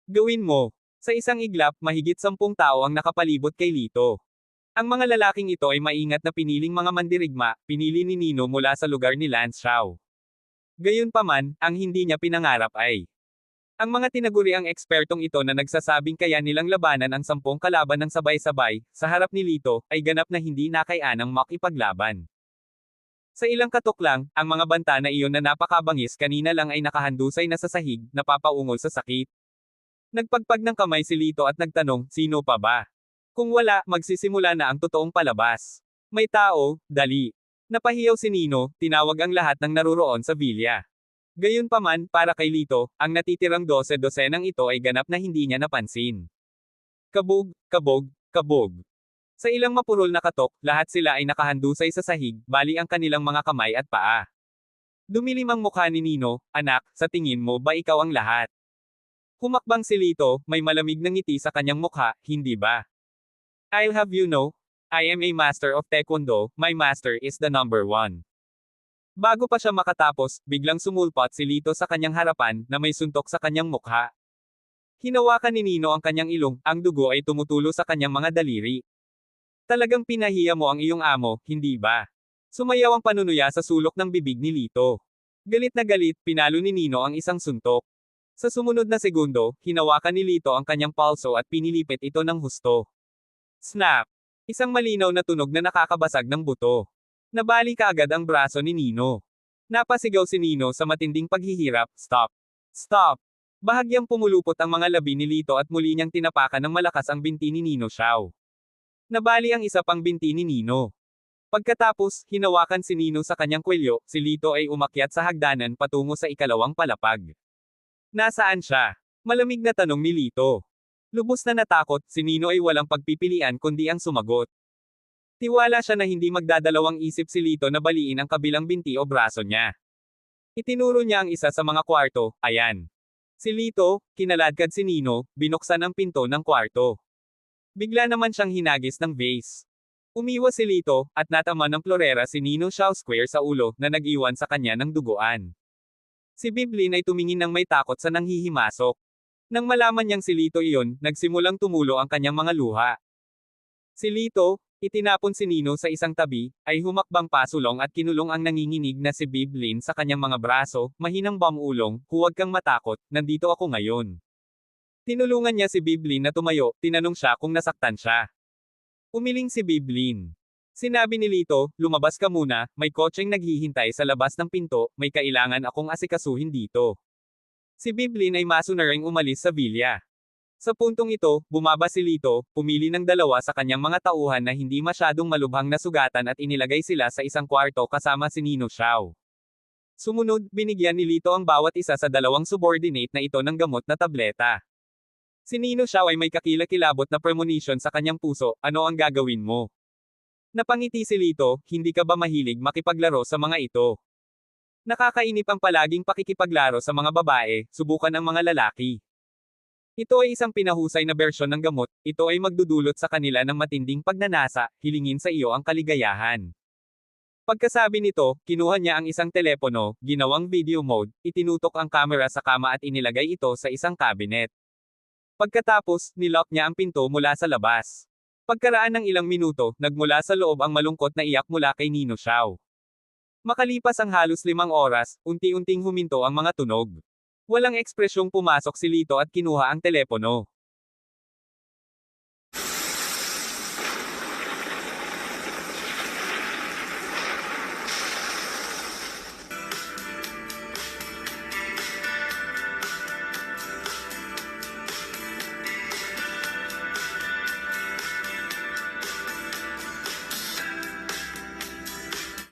Gawin mo. Sa isang iglap, mahigit 10 tao ang nakapalibot kay Lito. Ang mga lalaking ito ay maingat na piniling mga mandirigma, pinili ni Nino mula sa lugar ni Lance Xiao. Gayunpaman, ang hindi niya pinangarap ay ang mga tinaguriang ekspertong ito na nagsasabing kaya nilang labanan ang 10 kalaban ng sabay-sabay, sa harap ni Lito, ay ganap na hindi nakayanang makipaglaban. Sa ilang katok lang, ang mga banta na iyon na napakabangis kanina lang ay nakahandusay na sa sahig, napapaungol sa sakit. Nagpagpag ng kamay si Lito at nagtanong, sino pa ba? Kung wala, magsisimula na ang totoong palabas. May tao, dali. Napahiyaw si Nino, tinawag ang lahat ng naruroon sa villa. Gayunpaman, para kay Lito, ang natitirang 12-dosenang ito ay ganap na hindi niya napansin. Kabog, kabog, kabog. Sa ilang mapurol na katok, lahat sila ay nakahandusay sa sahig, bali ang kanilang mga kamay at paa. Dumilim ang mukha ni Nino, anak, sa tingin mo ba ikaw ang lahat? Humakbang si Lito, may malamig na ngiti sa kanyang mukha, hindi ba? I'll have you know, I am a master of Taekwondo, my master is the number one. Bago pa siya makatapos, biglang sumulpot si Lito sa kanyang harapan, na may suntok sa kanyang mukha. Hinawakan ni Nino ang kanyang ilong, ang dugo ay tumutulo sa kanyang mga daliri. Talagang pinahiya mo ang iyong amo, hindi ba? Sumayaw ang panunuya sa sulok ng bibig ni Lito. Galit na galit, pinalo ni Nino ang isang suntok. Sa sumunod na segundo, hinawakan ni Lito ang kanyang palso at pinilipit ito ng husto. Snap! Isang malinaw na tunog na nakakabasag ng buto. Nabali kaagad ang braso ni Nino. Napasigaw si Nino sa matinding paghihirap, stop! Stop! Bahagyang pumulupot ang mga labi ni Lito at muli niyang tinapakan ng malakas ang binti ni Nino Xiao. Nabali ang isa pang binti ni Nino. Pagkatapos, hinawakan si Nino sa kanyang kwelyo, si Lito ay umakyat sa hagdanan patungo sa ikalawang palapag. Nasaan siya? Malamig na tanong ni Lito. Lubos na natakot, si Nino ay walang pagpipilian kundi ang sumagot. Tiwala siya na hindi magdadalawang isip si Lito na baliin ang kabilang binti o braso niya. Itinuro niya ang isa sa mga kwarto, ayan. Si Lito, kinaladkad si Nino, binuksan ang pinto ng kwarto. Bigla naman siyang hinagis ng vase. Umiwas si Lito, at natama ng plorera si Nino Xiao Square sa ulo, na nag-iwan sa kanya ng duguan. Si Biblin ay tumingin ng may takot sa nanghihimasok. Nang malaman niyang si Lito iyon, nagsimulang tumulo ang kanyang mga luha. Si Lito, itinapon si Nino sa isang tabi, ay humakbang pasulong at kinulong ang nanginginig na si Biblin sa kanyang mga braso, mahinang bamulong, huwag kang matakot, nandito ako ngayon. Tinulungan niya si Biblin na tumayo, tinanong siya kung nasaktan siya. Umiling si Biblin. Sinabi ni Lito, lumabas ka muna, may kotseng naghihintay sa labas ng pinto, may kailangan akong asikasuhin dito. Si Biblin ay masunaring umalis sa villa. Sa puntong ito, bumaba si Lito, pumili ng dalawa sa kanyang mga tauhan na hindi masyadong malubhang na sugatan at inilagay sila sa isang kwarto kasama si Nino Xiao. Sumunod, binigyan ni Lito ang bawat isa sa dalawang subordinate na ito ng gamot na tableta. Si Nino Xiao ay may kakilakilabot na premonition sa kanyang puso, ano ang gagawin mo? Napangiti si Lito, hindi ka ba mahilig makipaglaro sa mga ito? Nakakainip ang palaging pakikipaglaro sa mga babae, subukan ang mga lalaki. Ito ay isang pinahusay na bersyon ng gamot, ito ay magdudulot sa kanila ng matinding pagnanasa, hilingin sa iyo ang kaligayahan. Pagkasabi nito, kinuha niya ang isang telepono, ginawang video mode, itinutok ang camera sa kama at inilagay ito sa isang cabinet. Pagkatapos, nilock niya ang pinto mula sa labas. Pagkaraan ng ilang minuto, nagmula sa loob ang malungkot na iyak mula kay Nino Xiao. Makalipas ang halos 5 oras, unti-unting huminto ang mga tunog. Walang ekspresyong pumasok si Lito at kinuha ang telepono.